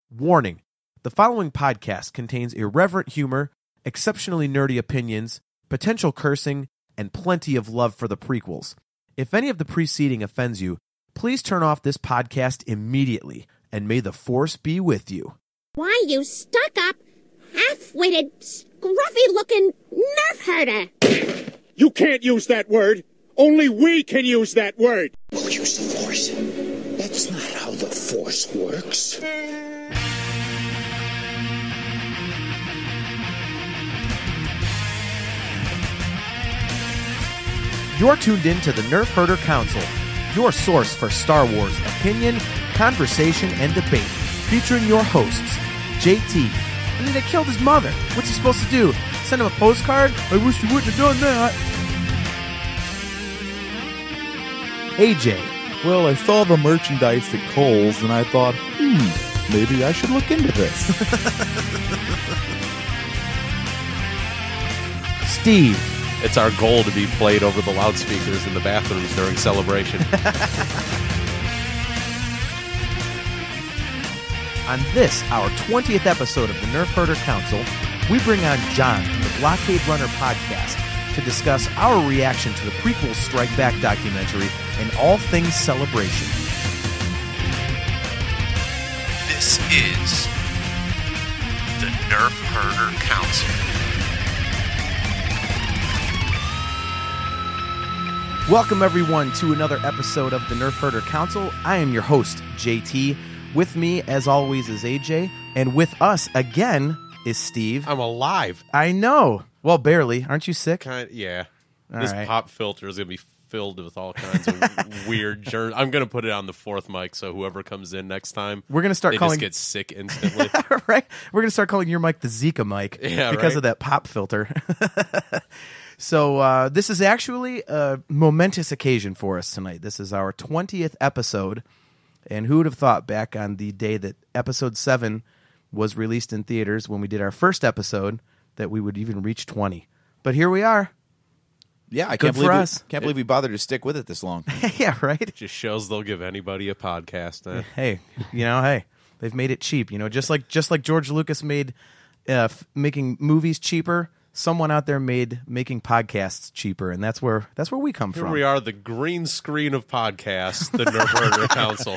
Warning: the following podcast contains irreverent humor, exceptionally nerdy opinions, potential cursing, and plenty of love for the prequels. If any of the preceding offends you, please turn off this podcast immediately, and may the Force be with you. Why, you stuck-up, half-witted, scruffy-looking nerf herder! You can't use that word! Only we can use that word! We'll use the Force. That's not how the Force works. You're tuned in to the Nerf Herder Council, your source for Star Wars opinion, conversation, and debate, featuring your hosts, JT. I mean, they killed his mother. What's he supposed to do? Send him a postcard? I wish you wouldn't have done that. AJ. Well, I saw the merchandise at Kohl's, and I thought, maybe I should look into this. Steve. It's our goal to be played over the loudspeakers in the bathrooms during celebration. On this, our 20th episode of the Nerf Herder Council, we bring on John from the Blockade Runner podcast to discuss our reaction to the prequel Strike Back documentary and all things celebration. This is the Nerf Herder Council. Welcome, everyone, to another episode of the Nerf Herder Council. I am your host, JT. With me, as always, is AJ. And with us, again, is Steve. I'm alive. I know. Well, barely. Aren't you sick? Yeah. All this right. pop filter is going to be filled with all kinds of weird germs. I'm going to put it on the fourth mic, so whoever comes in next time, We're going to start they calling... just get sick instantly. Right? We're going to start calling your mic the Zika mic because of that pop filter. So this is actually a momentous occasion for us tonight. This is our 20th episode, and who would have thought back on the day that episode 7 was released in theaters when we did our first episode that we would even reach 20. But here we are. Yeah, I Good can't believe for it. us. Can't believe we bothered to stick with it this long. Yeah, right? Just shows they'll give anybody a podcast. Hey, they've made it cheap. Just like George Lucas made making movies cheaper. Someone out there made making podcasts cheaper, and that's where we come Here from. we are, the green screen of podcasts, the Nerf Herder Council.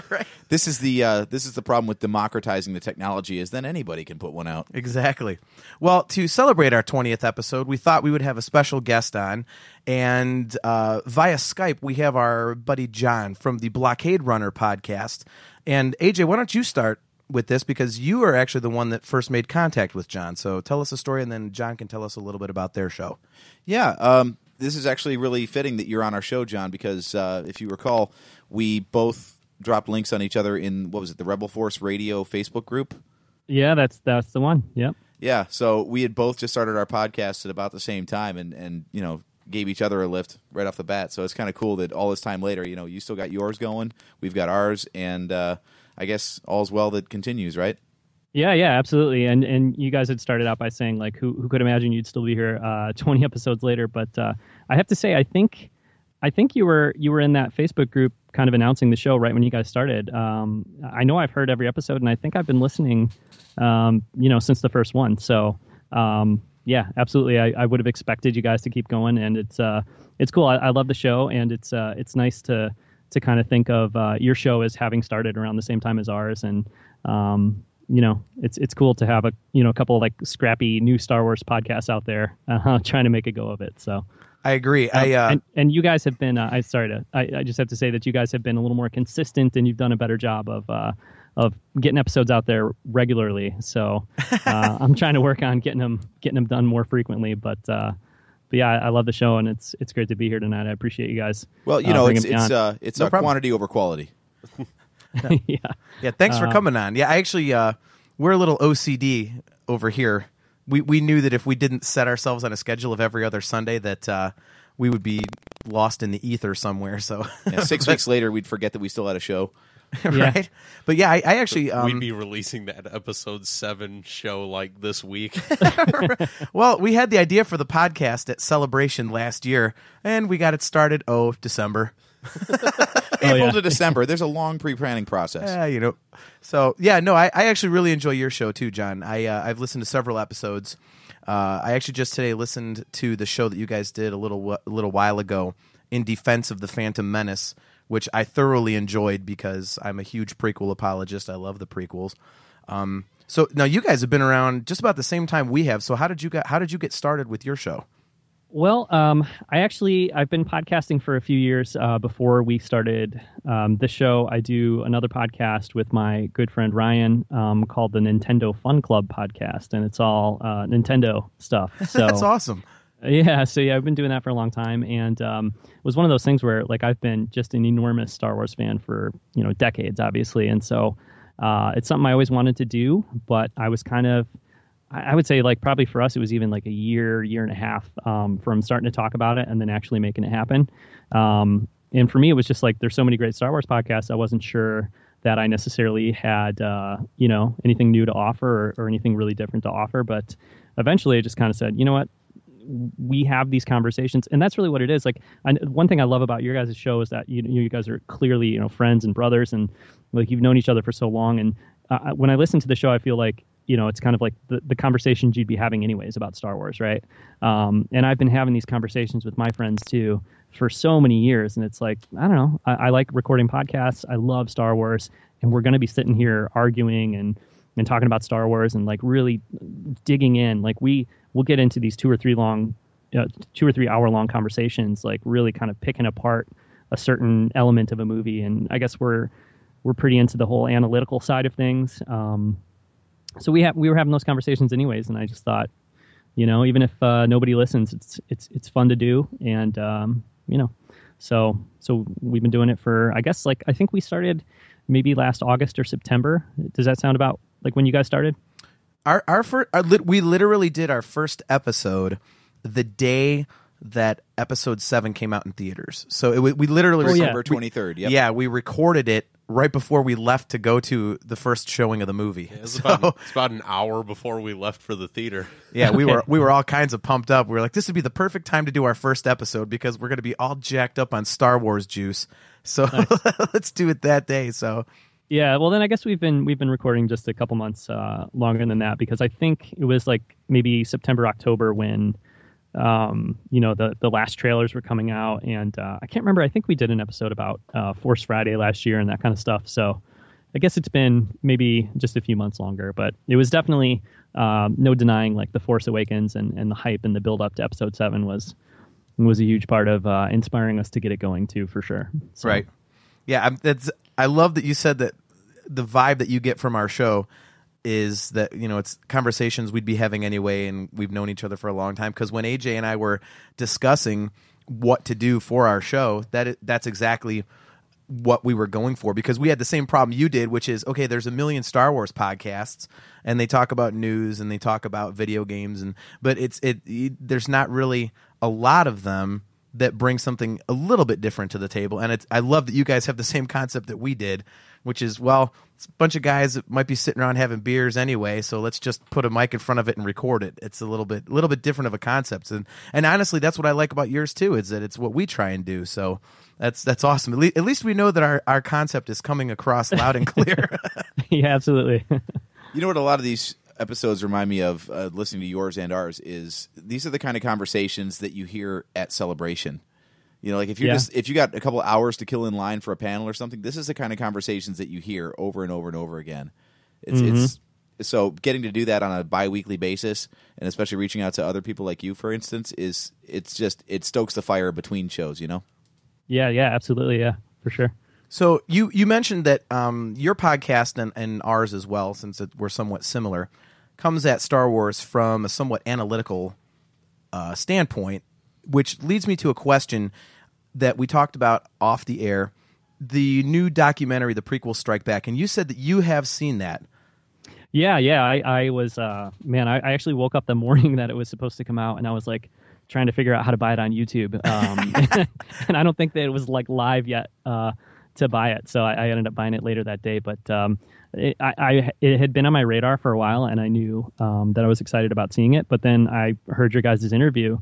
Right. This is the problem with democratizing the technology, is then anybody can put one out. Exactly. Well, to celebrate our 20th episode, we thought we would have a special guest on, and via Skype, we have our buddy John from the Blockade Runner podcast. And AJ, why don't you start with this, because you are actually the one that first made contact with John. So tell us a story, and then John can tell us a little bit about their show. Yeah, this is actually really fitting that you're on our show, John, because if you recall, we both dropped links on each other in, what was it, the Rebel Force Radio Facebook group? Yeah, that's the one. Yep. Yeah, so we had both just started our podcast at about the same time, and gave each other a lift right off the bat. So it's kind of cool that all this time later, you still got yours going, we've got ours, and I guess all's well that continues, right? Yeah, absolutely. And you guys had started out by saying, like, who could imagine you'd still be here 20 episodes later? But I have to say, I think you were in that Facebook group kind of announcing the show right when you guys started. I know I've heard every episode, and I think I've been listening, since the first one. So yeah, absolutely. I would have expected you guys to keep going, and it's cool. I love the show, and it's nice to kind of think of your show as having started around the same time as ours, and it's cool to have a couple of like scrappy new Star Wars podcasts out there trying to make a go of it. So I agree. And you guys have been. I just have to say that you guys have been a little more consistent, and you've done a better job of getting episodes out there regularly. So I'm trying to work on getting them done more frequently, but yeah, I love the show, and it's great to be here tonight. I appreciate you guys. Well, it's No problem. Quantity over quality. Yeah. Thanks for coming on. Yeah, I actually we're a little OCD over here. We knew that if we didn't set ourselves on a schedule of every other Sunday, that we would be lost in the ether somewhere. So 6 weeks later, we'd forget that we still had a show. Right? Yeah. But yeah, I actually we'd be releasing that episode 7 show like this week. Well, we had the idea for the podcast at Celebration last year, and we got it started December. April to December. There's a long pre-planning process. You know. So yeah, no, I actually really enjoy your show too, John. I've listened to several episodes. I actually just today listened to the show that you guys did a little while ago in defense of the Phantom Menace, which I thoroughly enjoyed because I'm a huge prequel apologist. I love the prequels. So now you guys have been around just about the same time we have. So how did you get started with your show? Well, I've been podcasting for a few years before we started this show. I do another podcast with my good friend Ryan called the Nintendo Fun Club podcast, and it's all Nintendo stuff. So that's awesome. Yeah, so I've been doing that for a long time, and it was one of those things where like I've been just an enormous Star Wars fan for decades, obviously, and so it's something I always wanted to do, but I was kind of, I would say like probably for us it was even like a year and a half from starting to talk about it and then actually making it happen. And for me it was just like there's so many great Star Wars podcasts. I wasn't sure that I necessarily had anything new to offer or anything really different to offer, but eventually I just kind of said, you know what, we have these conversations, and that's really what it is. Like, one thing I love about your guys' show is that you guys are clearly friends and brothers, and like you've known each other for so long. And when I listen to the show, I feel like it's kind of like the conversations you'd be having anyways about Star Wars, right? And I've been having these conversations with my friends too for so many years, and it's like I don't know. I like recording podcasts. I love Star Wars, and we're going to be sitting here arguing and talking about Star Wars and like really digging in. Like we'll get into these 2 or 3 hour long conversations, like really kind of picking apart a certain element of a movie. And I guess we're pretty into the whole analytical side of things. So we were having those conversations anyways. And I just thought, even if nobody listens, it's fun to do. And, so we've been doing it for, I guess, I think we started maybe last August or September. Does that sound about like when you guys started? We literally did our first episode the day that episode 7 came out in theaters. So we literally December 23rd. Yep. Yeah, we recorded it right before we left to go to the first showing of the movie. Yeah, it's about an hour before we left for the theater. Yeah, we were all kinds of pumped up. We were like, this would be the perfect time to do our first episode because we're going to be all jacked up on Star Wars juice. So nice. Let's do it that day. So yeah, well then I guess we've been recording just a couple months longer than that, because I think it was like maybe September, October when the last trailers were coming out, and I can't remember. I think we did an episode about Force Friday last year and that kind of stuff. So I guess it's been maybe just a few months longer, but it was definitely no denying like the Force Awakens and the hype and the build up to episode 7 was a huge part of inspiring us to get it going too, for sure. So. Right. Yeah, I love that you said that the vibe that you get from our show is that, it's conversations we'd be having anyway, and we've known each other for a long time. Because when AJ and I were discussing what to do for our show, that's exactly what we were going for, because we had the same problem you did, which is, okay, there's a million Star Wars podcasts, and they talk about news and they talk about video games, but there's not really a lot of them that bring something a little bit different to the table. And I love that you guys have the same concept that we did, which is, well, it's a bunch of guys that might be sitting around having beers anyway, so let's just put a mic in front of it and record it. It's a little bit different of a concept. And honestly, that's what I like about yours too, is that it's what we try and do. So that's awesome. At least we know that our concept is coming across loud and clear. Yeah, absolutely. You know what a lot of these episodes remind me of, listening to yours and ours, is these are the kind of conversations that you hear at Celebration. Like if you got a couple of hours to kill in line for a panel or something, this is the kind of conversations that you hear over and over and over again. It's so getting to do that on a bi-weekly basis, and especially reaching out to other people like you, for instance, it stokes the fire between shows, Yeah, absolutely, yeah, for sure. So you mentioned that your podcast and ours as well, since we're somewhat similar, comes at Star Wars from a somewhat analytical standpoint, which leads me to a question that we talked about off the air, the new documentary, the prequel Strike Back, and you said that you have seen that. Yeah, I was, I actually woke up the morning that it was supposed to come out, and I was like trying to figure out how to buy it on YouTube, and I don't think that it was like live yet to buy it, so I ended up buying it later that day. But it had been on my radar for a while, and I knew that I was excited about seeing it. But then I heard your guys' interview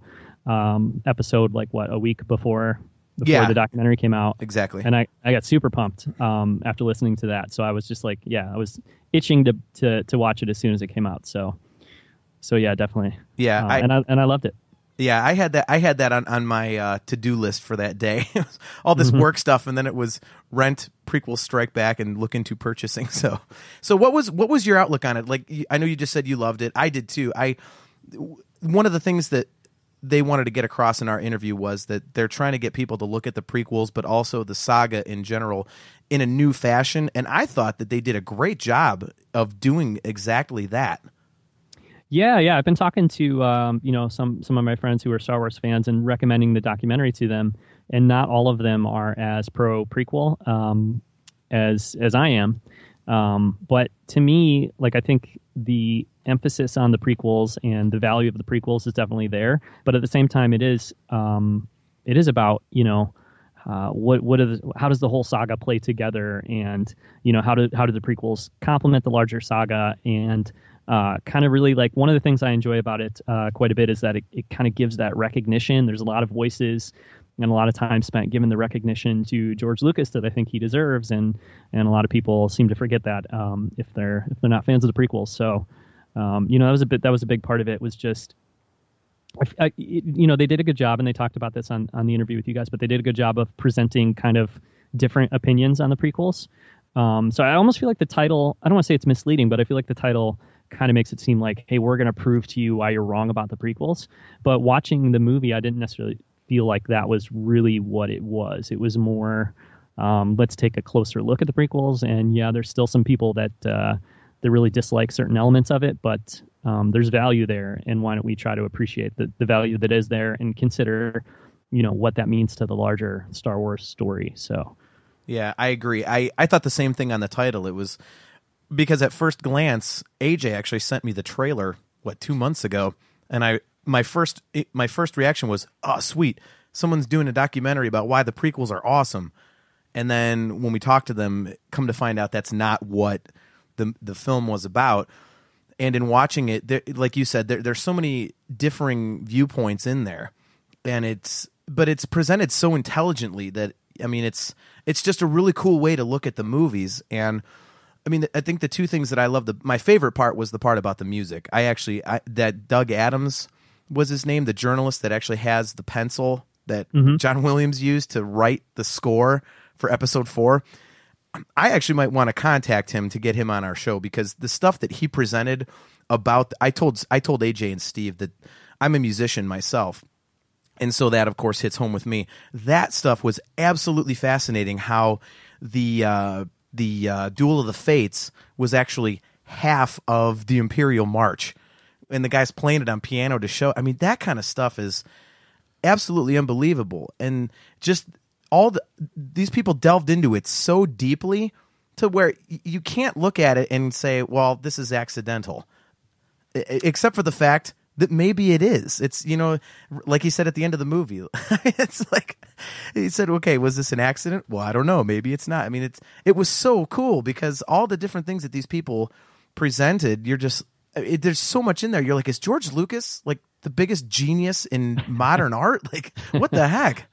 episode a week before before the documentary came out. Exactly. And I got super pumped after listening to that. So I was just like, I was itching to watch it as soon as it came out. So yeah, definitely. Yeah, and I loved it. Yeah, I had that on my to-do list for that day. All this work stuff, and then it was rent, prequel, Strike Back, and look into purchasing. So what was your outlook on it? Like, I know you just said you loved it. I did too. One of the things that they wanted to get across in our interview was that they're trying to get people to look at the prequels, but also the saga in general in a new fashion. And I thought that they did a great job of doing exactly that. Yeah. I've been talking to some of my friends who are Star Wars fans and recommending the documentary to them, and not all of them are as pro prequel as I am. But to me, like, I think the emphasis on the prequels and the value of the prequels is definitely there. But at the same time, it is about how does the whole saga play together, and how do the prequels complement the larger saga, and kind of really, like, one of the things I enjoy about it quite a bit is that it kind of gives that recognition. There's a lot of voices and a lot of time spent giving the recognition to George Lucas that I think he deserves, and a lot of people seem to forget that if they're not fans of the prequels. So that was a big part of it. Was just they did a good job, and they talked about this on the interview with you guys, but they did a good job of presenting kind of different opinions on the prequels. So I almost feel like the title, I don't want to say it's misleading, but I feel like the title kind of makes it seem like, hey, we're going to prove to you why you're wrong about the prequels. But watching the movie, I didn't necessarily feel like that was really what it was. It was more, let's take a closer look at the prequels. And yeah, there's still some people that really dislike certain elements of it, but there's value there. And why don't we try to appreciate the value that is there and consider, what that means to the larger Star Wars story. So yeah, I agree. I thought the same thing on the title. It was because at first glance, AJ actually sent me the trailer 2 months ago, and my first reaction was, oh, sweet, someone's doing a documentary about why the prequels are awesome. And then when we talked to them, come to find out that's not what the film was about. And in watching it, like you said, there's so many differing viewpoints in there, and it's presented so intelligently that, I mean, it's just a really cool way to look at the movies. And I mean, I think the two things that I loved, my favorite part was the part about the music. That Doug Adams was his name, the journalist that actually has the pencil that John Williams used to write the score for Episode 4. I actually might want to contact him to get him on our show, because the stuff that he presented about, I told AJ and Steve that I'm a musician myself, and so that, of course, hits home with me. That stuff was absolutely fascinating, how the Duel of the Fates was actually half of the Imperial March, and the guy's playing it on piano to show. I mean, that kind of stuff is absolutely unbelievable. And just these people delved into it so deeply to where you can't look at it and say, well, this is accidental, except for the fact that maybe it is. It's, like he said at the end of the movie, it's like, he said, okay, was this an accident? Well, I don't know. Maybe it's not. I mean, it was so cool, because all the different things that these people presented, there's so much in there. You're like, is George Lucas like the biggest genius in modern art? Like, what the heck?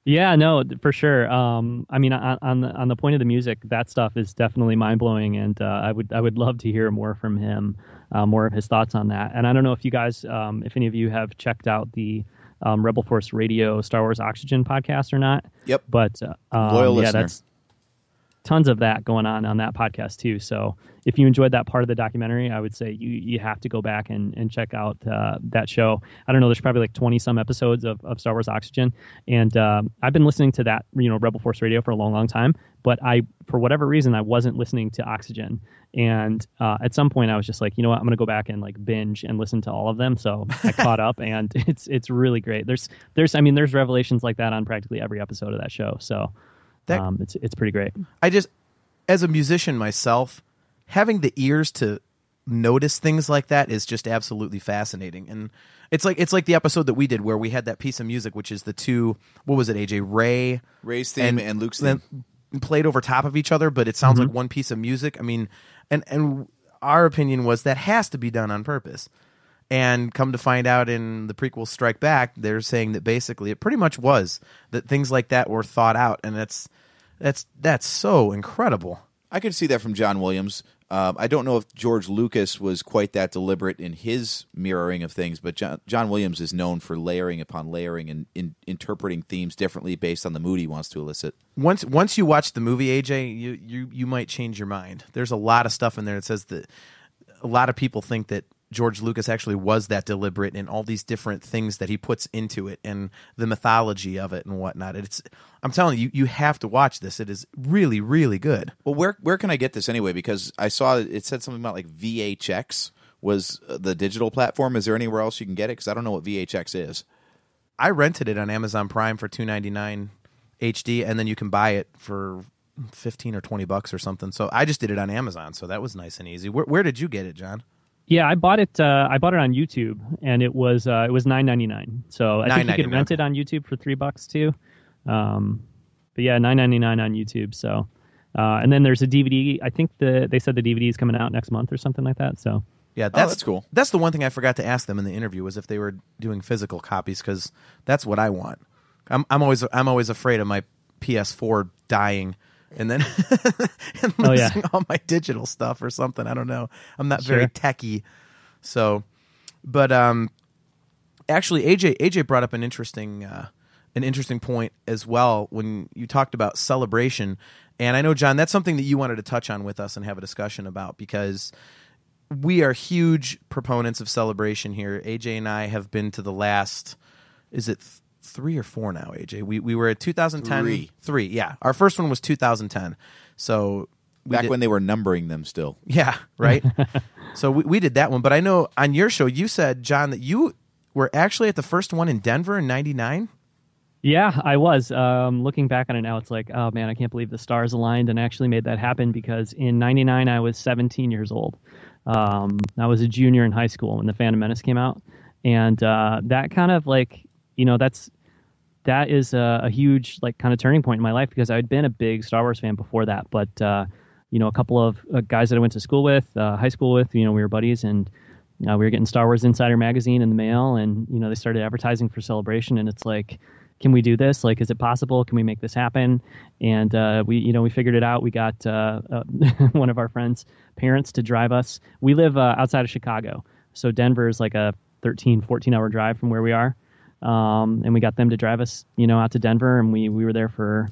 Yeah, no, for sure. I mean, on the point of the music, that stuff is definitely mind blowing, and I would love to hear more from him, more of his thoughts on that. And I don't know if you guys, if any of you have checked out the Rebel Force Radio Star Wars Oxygen podcast or not. Yep. But loyal listener. That's tons of that going on that podcast too. So if you enjoyed that part of the documentary, I would say you have to go back and check out that show. I don't know, there's probably like 20 some episodes of Star Wars Oxygen. And I've been listening to that, Rebel Force Radio for a long time, but for whatever reason, I wasn't listening to Oxygen. And at some point I was just like, you know what, I'm going to go back and like binge and listen to all of them. So I caught up, and it's really great. There's revelations like that on practically every episode of that show. So it's pretty great. I just, as a musician myself, having the ears to notice things like that is just absolutely fascinating. And it's like the episode that we did where we had that piece of music, which is the two, what was it, AJ? Ray's theme and Luke's theme played over top of each other, but it sounds like one piece of music. I mean, and our opinion was that has to be done on purpose. And come to find out in the prequel Strike Back, they're saying that basically it pretty much was that things like that were thought out, and that's so incredible. I could see that from John Williams. I don't know if George Lucas was quite that deliberate in his mirroring of things, but John Williams is known for layering upon layering and interpreting themes differently based on the mood he wants to elicit. Once you watch the movie, AJ, you might change your mind. There's a lot of stuff in there that says that a lot of people think that George Lucas actually was that deliberate in all these different things that he puts into it and the mythology of it and whatnot. I'm telling you, you have to watch this. It is really, really good. Well, where can I get this anyway? Because I saw it said something about like VHX was the digital platform. Is there anywhere else you can get it? Because I don't know what VHX is. I rented it on Amazon Prime for $2.99 HD, and then you can buy it for $15 or $20 or something. So I just did it on Amazon, so that was nice and easy. Where did you get it, John? Yeah, I bought it. I bought it on YouTube, and it was $9.99. So I think you could rent it on YouTube for $3 too. But yeah, $9.99 on YouTube. So, and then there's a DVD. I think they said the DVD is coming out next month or something like that. So yeah, that's cool. That's the one thing I forgot to ask them in the interview was if they were doing physical copies, because that's what I want. I'm always afraid of my PS4 dying. And then and losing all my digital stuff or something. I don't know. I'm not very techie. So, but actually, AJ brought up an interesting point as well when you talked about celebration. And I know, John, that's something that you wanted to touch on with us and have a discussion about, because we are huge proponents of celebration here. AJ and I have been to the last, is it 3 or 4 now, AJ? We were at 2010. 3, yeah. Our first one was 2010. So back when they were numbering them still. Yeah, right? So we did that one. But I know on your show you said, John, that you were actually at the first one in Denver in 99? Yeah, I was. Looking back on it now, it's like, oh man, I can't believe the stars aligned and actually made that happen, because in 99 I was 17 years old. I was a junior in high school when The Phantom Menace came out. And that kind of like, that is a huge like kind of turning point in my life, because I'd been a big Star Wars fan before that. But, a couple of guys that I went to school with, high school with, we were buddies, and we were getting Star Wars Insider magazine in the mail, and, they started advertising for Celebration, and it's like, can we do this? Like, is it possible? Can we make this happen? And we figured it out. We got one of our friends' parents to drive us. We live outside of Chicago, so Denver is like a 13, 14-hour drive from where we are. And we got them to drive us, out to Denver, and we were there for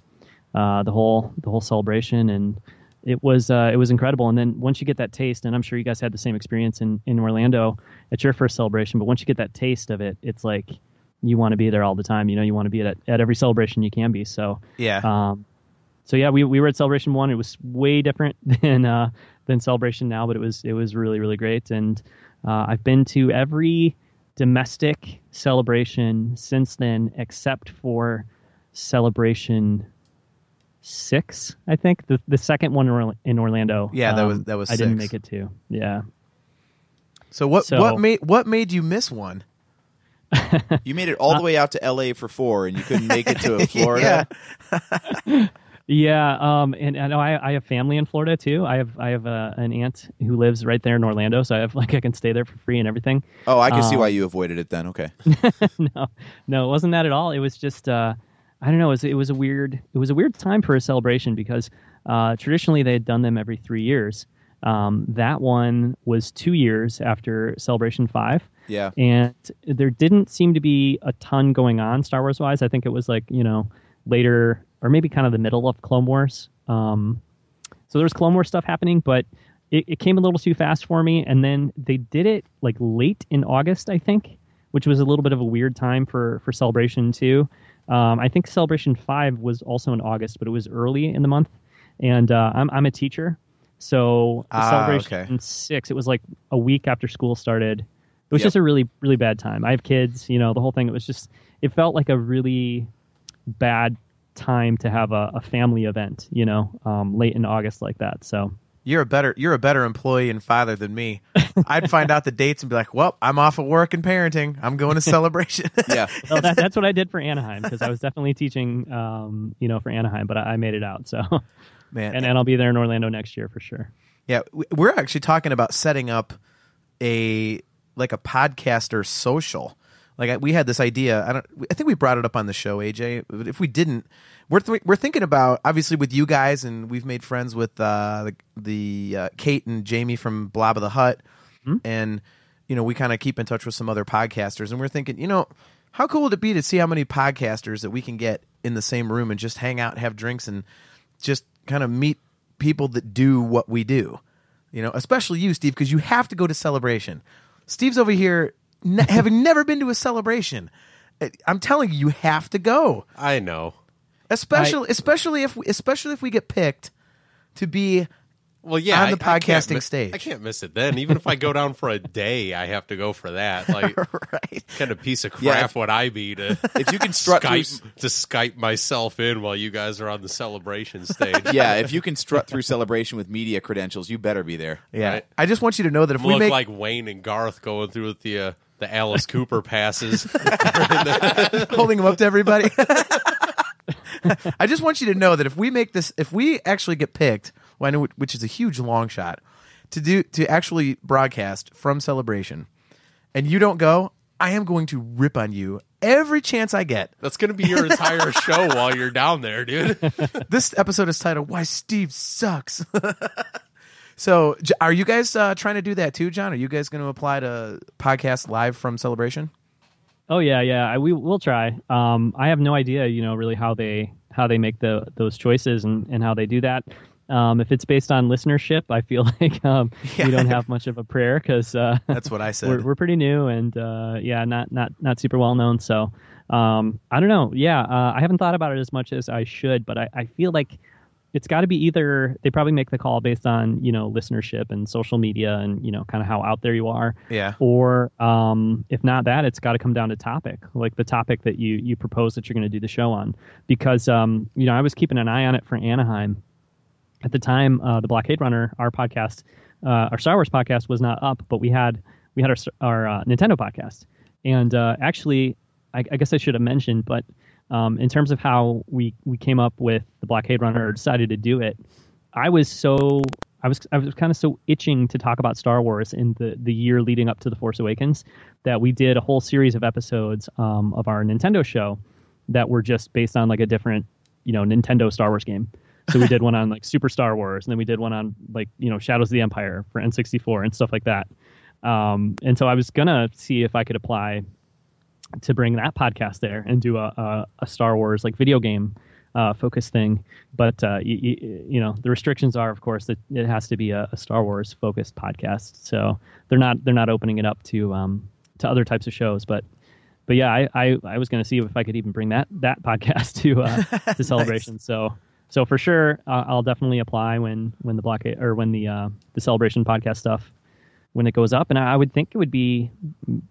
the whole celebration, and it was incredible. And then once you get that taste, and I'm sure you guys had the same experience in Orlando at your first celebration, but once you get that taste of it, it's like you want to be there all the time. You want to be at every celebration you can be. So yeah. We were at Celebration 1. It was way different than Celebration now, but it was really, really great. And I've been to every domestic celebration since then, except for Celebration 6, I think, the second one in Orlando. Yeah, that was 6. I didn't make it to. Yeah. So what made you miss one? You made it all the way out to LA for 4, and you couldn't make it to Florida. Yeah. Yeah, and I know I have family in Florida too. I have an aunt who lives right there in Orlando, so I can stay there for free and everything. Oh, I can see why you avoided it then. Okay. No, it wasn't that at all. It was just I don't know. It was a weird time for a celebration, because traditionally they had done them every 3 years. That one was 2 years after Celebration 5. Yeah. And there didn't seem to be a ton going on Star Wars wise. I think it was like, later, or maybe kind of the middle of Clone Wars. So there was Clone Wars stuff happening, but it came a little too fast for me. And then they did it like late in August, I think, which was a little bit of a weird time for Celebration 2. I think Celebration 5 was also in August, but it was early in the month. And I'm a teacher. So Celebration 6, it was like a week after school started. It was just a really, really bad time. I have kids, the whole thing. It felt like a really bad time to have a family event, late in August like that. So you're a better employee and father than me. I'd find out the dates and be like, well, I'm off of work and parenting. I'm going to Celebration. Yeah. Well, that's what I did for Anaheim, because I was definitely teaching, for Anaheim, but I made it out. So, man, and I'll be there in Orlando next year for sure. Yeah. We're actually talking about setting up a like a podcaster social. Like we had this idea. I think we brought it up on the show, AJ. But if we didn't, we're thinking about, obviously with you guys, and we've made friends with the Kate and Jamie from Blob of the Hut, and we kind of keep in touch with some other podcasters, and we're thinking, how cool would it be to see how many podcasters that we can get in the same room and just hang out, have drinks, and just kind of meet people that do what we do. Especially you, Steve, because you have to go to Celebration. Steve's over here having never been to a Celebration. I'm telling you have to go. I know. Especially if we get picked to be on the podcasting stage. I can't miss it then. Even if I go down for a day, I have to go for that. Like, right. Kind of piece of crap would I be to if you can strut Skype myself in while you guys are on the Celebration stage? Yeah, if you can strut through Celebration with media credentials, you better be there. Yeah, right? I just want you to know that if we look make like Wayne and Garth going through with the Alice Cooper passes, holding them up to everybody. I just want you to know that if we actually get picked, which is a huge long shot, to actually broadcast from Celebration, and you don't go, I am going to rip on you every chance I get. That's going to be your entire show while you're down there, dude. This episode is titled "Why Steve Sucks." So, are you guys trying to do that too, John? Are you guys going to apply to podcast live from Celebration? Oh yeah. We'll try. I have no idea, really how they make those choices and how they do that. If it's based on listenership, I feel like we don't have much of a prayer because that's what I said. We're pretty new and not super well known. So I don't know. Yeah, I haven't thought about it as much as I should, but I feel like it's got to be either they probably make the call based on listenership and social media and kind of how out there you are. Yeah. Or if not that, it's got to come down to topic, like the topic that you propose that you're going to do the show on. Because I was keeping an eye on it for Anaheim. At the time, the Blockade Runner, our podcast, our Star Wars podcast was not up, but we had our Nintendo podcast. And actually, I guess I should have mentioned, but in terms of how we came up with the Blockade Runner or decided to do it, I was kind of so itching to talk about Star Wars in the year leading up to The Force Awakens that we did a whole series of episodes of our Nintendo show that were just based on like a different Nintendo Star Wars game. So we did one on like Super Star Wars, and then we did one on like Shadows of the Empire for N64 and stuff like that. And so I was gonna see if I could apply to bring that podcast there and do a Star Wars like video game focus thing. But the restrictions are, of course, that it has to be a Star Wars focused podcast. So they're not opening it up to other types of shows. But yeah, I was going to see if I could even bring that podcast to Celebration. Nice. So for sure, I'll definitely apply when the Blockade or when the Celebration podcast stuff, when it goes up. And I would think it would be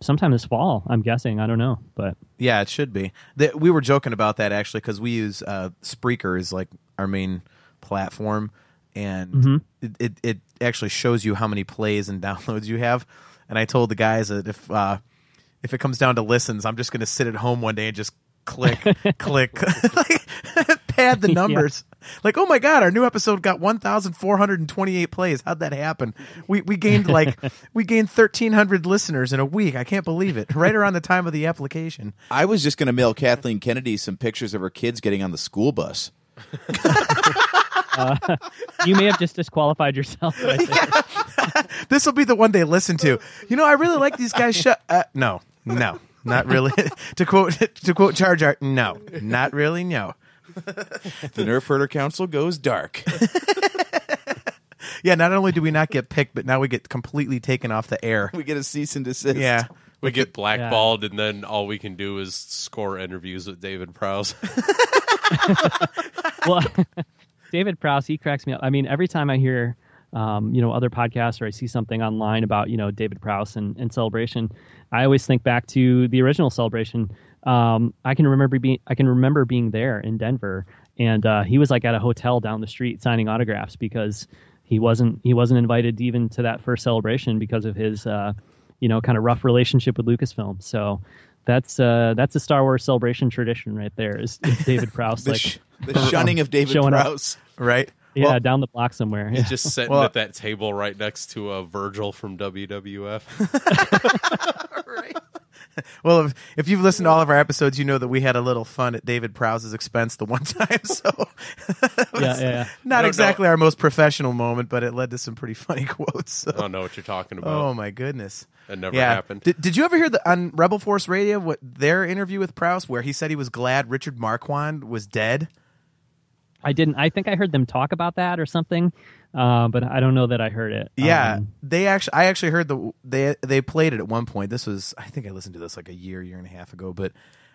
sometime this fall, I'm guessing. I don't know, but yeah, it should be. We were joking about that actually, because we use Spreaker as like our main platform, and it actually shows you how many plays and downloads you have. And I told the guys that if it comes down to listens, I'm just going to sit at home one day and just click, pad the numbers. Yeah. Like, oh my God, our new episode got 1,428 plays. How'd that happen? We gained 1,300 listeners in a week. I can't believe it. Right around the time of the application. I was just going to mail Kathleen Kennedy some pictures of her kids getting on the school bus. You may have just disqualified yourself right there. Yeah. This will be the one they listen to. I really like these guys. No, not really. to quote Jar Jar, no, not really. No. The Nerf Herder Council goes dark. Yeah, not only do we not get picked, but now we get completely taken off the air. We get a cease and desist. Yeah. We get blackballed, and then all we can do is score interviews with David Prowse. Well, David Prowse, he cracks me up. I mean, every time I hear other podcasts or I see something online about David Prowse and Celebration, I always think back to the original Celebration. I can remember being there in Denver, and he was like at a hotel down the street signing autographs because he wasn't invited even to that first Celebration because of his kind of rough relationship with Lucasfilm. So that's a Star Wars Celebration tradition right there. Is David Prowse the shunning of David Prowse, right? Yeah, down the block somewhere. He's Yeah. just sitting Well- at that table right next to Virgil from WWF. Right. Well, if you've listened to all of our episodes, you know that we had a little fun at David Prowse's expense the one time. So Yeah. not No, exactly our most professional moment, but it led to some pretty funny quotes. So. I don't know what you're talking about. Oh my goodness. That never happened. Did you ever hear on Rebel Force Radio what their interview with Prowse where he said he was glad Richard Marquand was dead? I didn't. I think I heard them talk about that or something, but I don't know that I heard it. Yeah, I actually heard they played it at one point. This was, I think I listened to this like a year and a half ago, but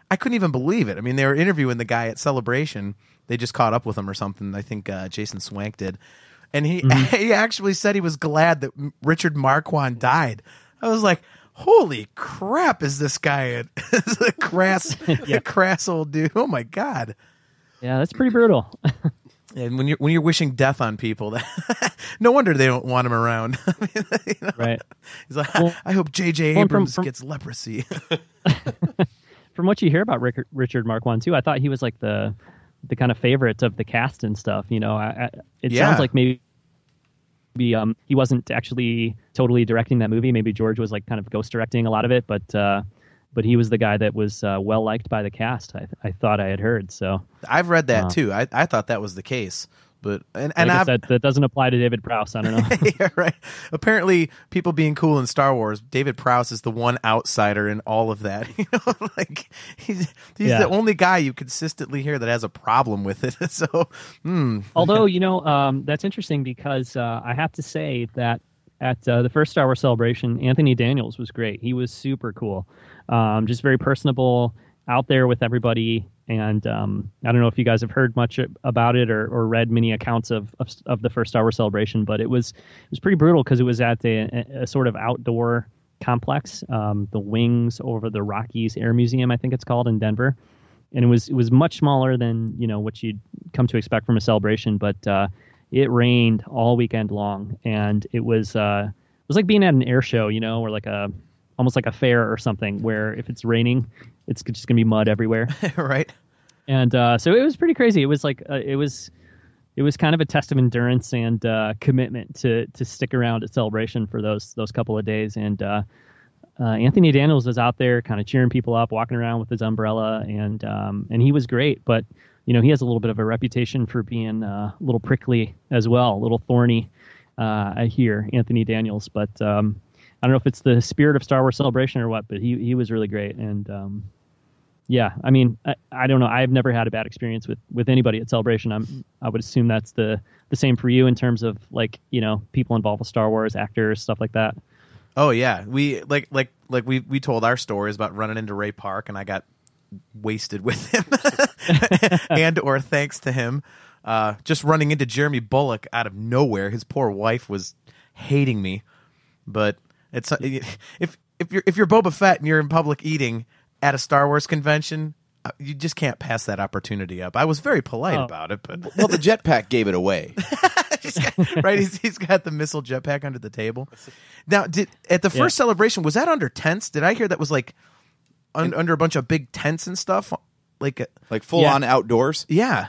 I couldn't even believe it. I mean, they were interviewing the guy at Celebration. They just caught up with him or something. I think Jason Swank did, and he he actually said he was glad that Richard Marquand died. I was like, holy crap! Is this guy a crass old dude? Oh my god! Yeah, that's pretty brutal. And when you're wishing death on people, no wonder they don't want him around. I mean, Right. He's like, Well, I hope J.J. well, Abrams from- gets leprosy. From what you hear about Richard Marquand too, I thought he was like the kind of favorite of the cast and stuff. You know, it Yeah. sounds like maybe he wasn't actually totally directing that movie. Maybe George was like kind of ghost directing a lot of it, but he was the guy that was well liked by the cast. I thought I had heard. So I've read that too. I thought that was the case, but and I guess I've, that doesn't apply to David Prowse. I don't know. yeah, right. Apparently, people being cool in Star Wars, David Prowse is the one outsider in all of that. You know, like he's Yeah. the only guy you consistently hear that has a problem with it. So, Although, you know, that's interesting because I have to say that at the first Star Wars Celebration, Anthony Daniels was great. He was super cool, just very personable, out there with everybody. And I don't know if you guys have heard much about it or read many accounts of the first Star Wars Celebration, but it was pretty brutal because it was at a sort of outdoor complex, the Wings over the Rockies Air Museum, I think it's called, in Denver. And it was much smaller than, you know, what you'd come to expect from a celebration, but it rained all weekend long, and it was like being at an air show, you know, or like almost like a fair or something, where if it's raining, it's just gonna be mud everywhere. right. And so it was pretty crazy. It was like it was kind of a test of endurance and commitment to stick around at Celebration for those couple of days. And Anthony Daniels was out there kind of cheering people up, walking around with his umbrella, and he was great. But you know, he has a little bit of a reputation for being a little prickly as well, a little thorny. I hear Anthony Daniels, but I don't know if it's the spirit of Star Wars Celebration or what. But he was really great. And yeah, I mean, I don't know. I've never had a bad experience with anybody at Celebration. I would assume that's the same for you in terms of, like, you know, people involved with Star Wars, actors, stuff like that. Oh yeah, we we told our stories about running into Ray Park, and I got wasted with him, and or thanks to him, just running into Jeremy Bulloch out of nowhere. His poor wife was hating me, but it's if you're Boba Fett and you're in public eating at a Star Wars convention, you just can't pass that opportunity up. I was very polite about it, but Well, the jetpack gave it away. right, he's got the missile jetpack under the table. Now, at the first celebration, was that under tents? Did I hear that was like under a bunch of big tents and stuff? Like Full on outdoors. Yeah.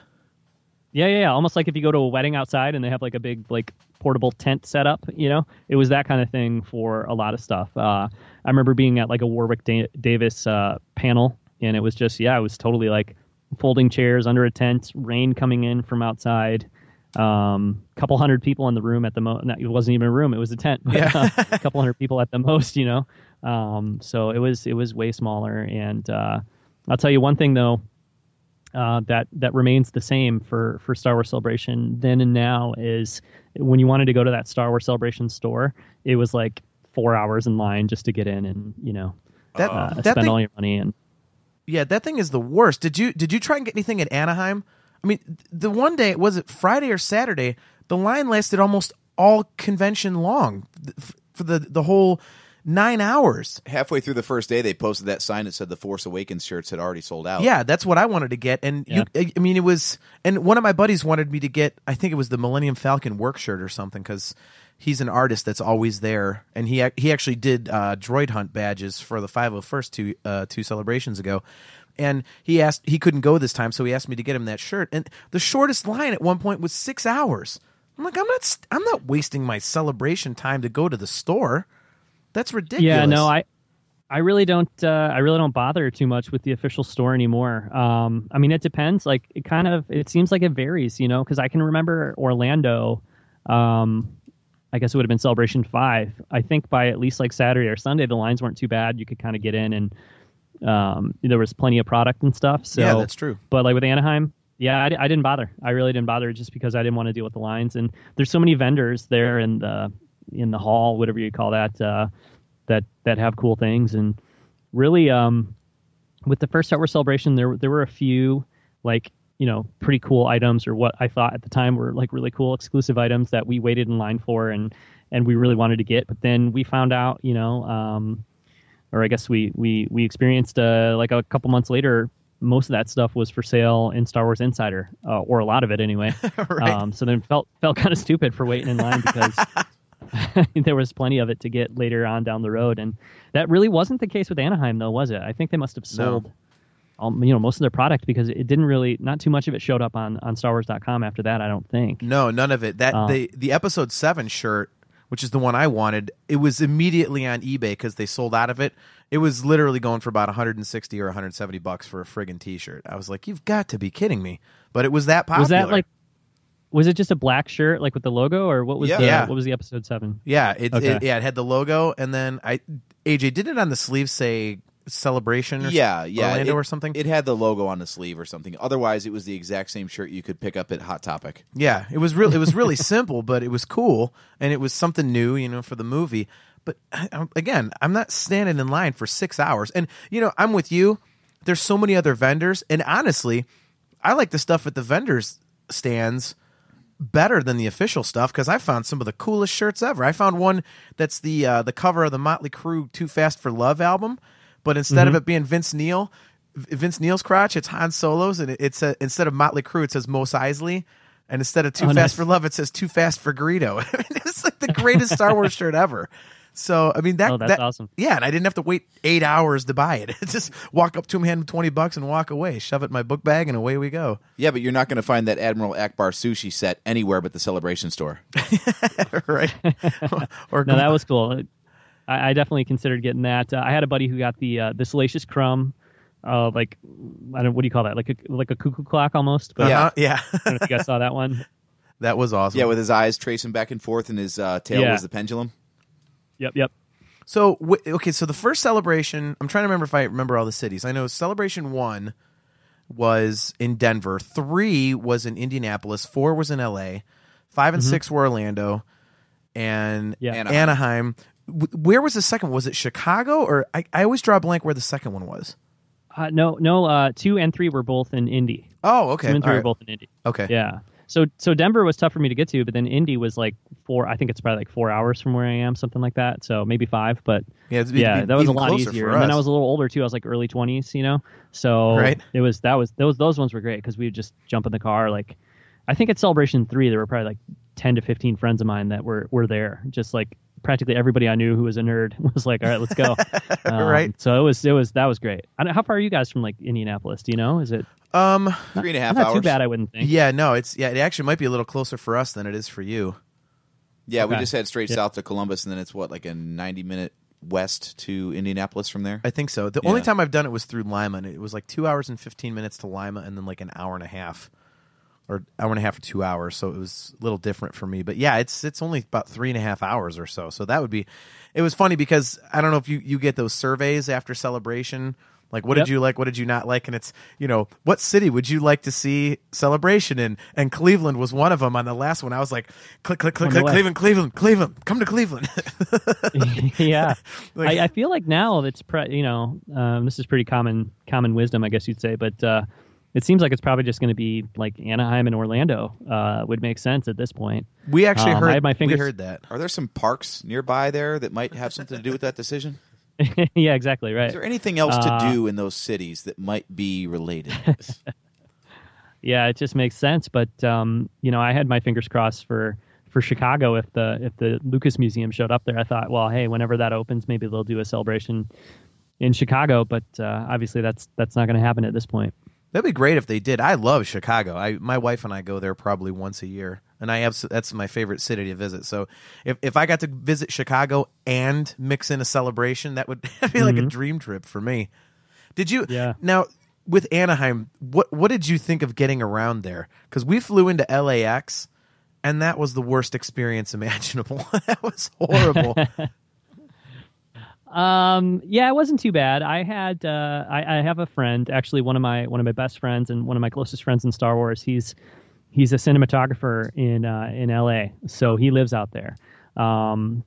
Yeah. Almost like if you go to a wedding outside and they have like a big like portable tent set up, you know, it was that kind of thing for a lot of stuff. I remember being at like a Warwick Davis panel, and it was just, it was totally like folding chairs under a tent, rain coming in from outside, couple hundred people in the room at the most. It wasn't even a room, it was a tent, but, a couple hundred people at the most, you know. So it was way smaller. And I'll tell you one thing though, that remains the same for Star Wars Celebration then and now is when you wanted to go to that Star Wars Celebration store, it was like 4 hours in line just to get in and, you know, spend all your money. And yeah, that thing is the worst. Did you try and get anything at Anaheim? I mean, the one day, was it Friday or Saturday, the line lasted almost all convention long for the whole 9 hours. Halfway through the first day, they posted that sign that said the Force Awakens shirts had already sold out. Yeah, that's what I wanted to get. And I mean, it was, and one of my buddies wanted me to get, I think it was the Millennium Falcon work shirt or something, because he's an artist that's always there. And he actually did droid hunt badges for the 501st two celebrations ago. And he couldn't go this time, so he asked me to get him that shirt. And the shortest line at one point was 6 hours. I'm like, I'm not wasting my celebration time to go to the store. That's ridiculous. Yeah, no, I really don't bother too much with the official store anymore. I mean, it depends. Like, it seems like it varies, because I can remember Orlando. I guess it would have been Celebration 5. I think by at least like Saturday or Sunday, the lines weren't too bad. You could kind of get in, and there was plenty of product and stuff. So, yeah, that's true. But like with Anaheim, yeah, I didn't bother. I really didn't bother, just because I didn't want to deal with the lines. And there's so many vendors there in the hall, whatever you call that, that have cool things. And really, with the first Star Wars Celebration, there were a few like, pretty cool items, or what I thought at the time were like really cool exclusive items that we waited in line for and we really wanted to get. But then we found out, or I guess we experienced like a couple months later, most of that stuff was for sale in Star Wars Insider, or a lot of it anyway. Right. So then felt kind of stupid for waiting in line, because there was plenty of it to get later on down the road. And that really wasn't the case with Anaheim, though, was it? I think they must have sold most of their product, because it didn't really, not too much of it showed up on StarWars.com after that, I don't think. No, none of it. The Episode 7 shirt, which is the one I wanted, it was immediately on eBay because they sold out of it. It was literally going for about $160 or $170 for a friggin' T-shirt. I was like, you've got to be kidding me. But it was that popular. Was it just a black shirt, like with the logo, or what was what was the Episode 7? Yeah, it had the logo, and then AJ, did it on the sleeve say Celebration or Orlando or something? It had the logo on the sleeve or something. Otherwise, it was the exact same shirt you could pick up at Hot Topic. Yeah, it was really simple, but it was cool, and it was something new, for the movie. But again, I'm not standing in line for 6 hours. And, I'm with you. There's so many other vendors, and honestly, I like the stuff at the vendors' stands better than the official stuff, because I found some of the coolest shirts ever. I found one that's the cover of the Motley Crue Too Fast for Love album, but instead of it being Vince Neil's crotch, it's Han Solo's, and it's instead of Motley Crue, it says Mos Eisley, and instead of Too Fast for Love, it says Too Fast for Greedo. I mean, it's like the greatest Star Wars shirt ever. So, I mean, that's awesome. Yeah, and I didn't have to wait 8 hours to buy it. Just walk up to him, hand him $20 and walk away. Shove it in my book bag, and away we go. Yeah, but you're not going to find that Admiral Akbar sushi set anywhere but the Celebration store. Right. No, that was cool. I definitely considered getting that. I had a buddy who got the Salacious Crumb, what do you call that? Like a cuckoo clock almost. But yeah. I don't know if you guys saw that one. That was awesome. Yeah, with his eyes tracing back and forth, and his tail was the pendulum. Yep. So, so the first Celebration, I'm trying to remember if I remember all the cities. I know Celebration 1 was in Denver, 3 was in Indianapolis, 4 was in LA, 5 and 6 were Orlando, and Anaheim. Where was the second? Was it Chicago? Or I always draw a blank where the second one was. No. 2 and 3 were both in Indy. Oh, okay. 2 and 3 were both in Indy. Okay. Yeah. So Denver was tough for me to get to, but then Indy was like 4. I think it's probably like 4 hours from where I am, something like that. So maybe 5, but that was a lot easier. And then I was a little older too. I was like early 20s, So right. Those ones were great, because we would just jump in the car. Like, I think at Celebration 3 there were probably like 10 to 15 friends of mine that were there. Just like practically everybody I knew who was a nerd was like, all right, let's go. Right. So that was great. How far are you guys from like Indianapolis? Do you know? Is it 3.5 hours? Not too bad, I wouldn't think. Yeah, no, it actually might be a little closer for us than it is for you. Yeah, we just head straight south to Columbus, and then it's like a 90-minute west to Indianapolis from there. I think so. The only time I've done it was through Lima, and it was like 2 hours and 15 minutes to Lima, and then like an hour and a half. Or hour and a half or 2 hours, so it was a little different for me. But yeah, it's only about 3.5 hours or so. So that would be. It was funny because I don't know if you get those surveys after Celebration, like what did you like, what did you not like, and it's what city would you like to see Celebration in? And Cleveland was one of them. On the last one, I was like, click, Cleveland, come to Cleveland. Yeah, I feel like now it's this is pretty common wisdom, I guess you'd say, but. It seems like it's probably just going to be like Anaheim and Orlando would make sense at this point. We actually heard. I had my fingers... We heard that. Are there some parks nearby there that might have something to do with that decision? Yeah, exactly right. Is there anything else to do in those cities that might be related? Yeah, it just makes sense. But I had my fingers crossed for Chicago if the Lucas Museum showed up there. I thought, well, hey, whenever that opens, maybe they'll do a Celebration in Chicago, but obviously that's not going to happen at this point. That'd be great if they did. I love Chicago. My wife and I go there probably once a year, and that's my favorite city to visit. So if I got to visit Chicago and mix in a celebration, that would be like a dream trip for me. Did you? Yeah. Now with Anaheim, what did you think of getting around there? Because we flew into LAX, and that was the worst experience imaginable. That was horrible. Yeah, it wasn't too bad. I had I have a friend, actually one of my best friends and one of my closest friends in Star Wars. He's a cinematographer in LA, so he lives out there.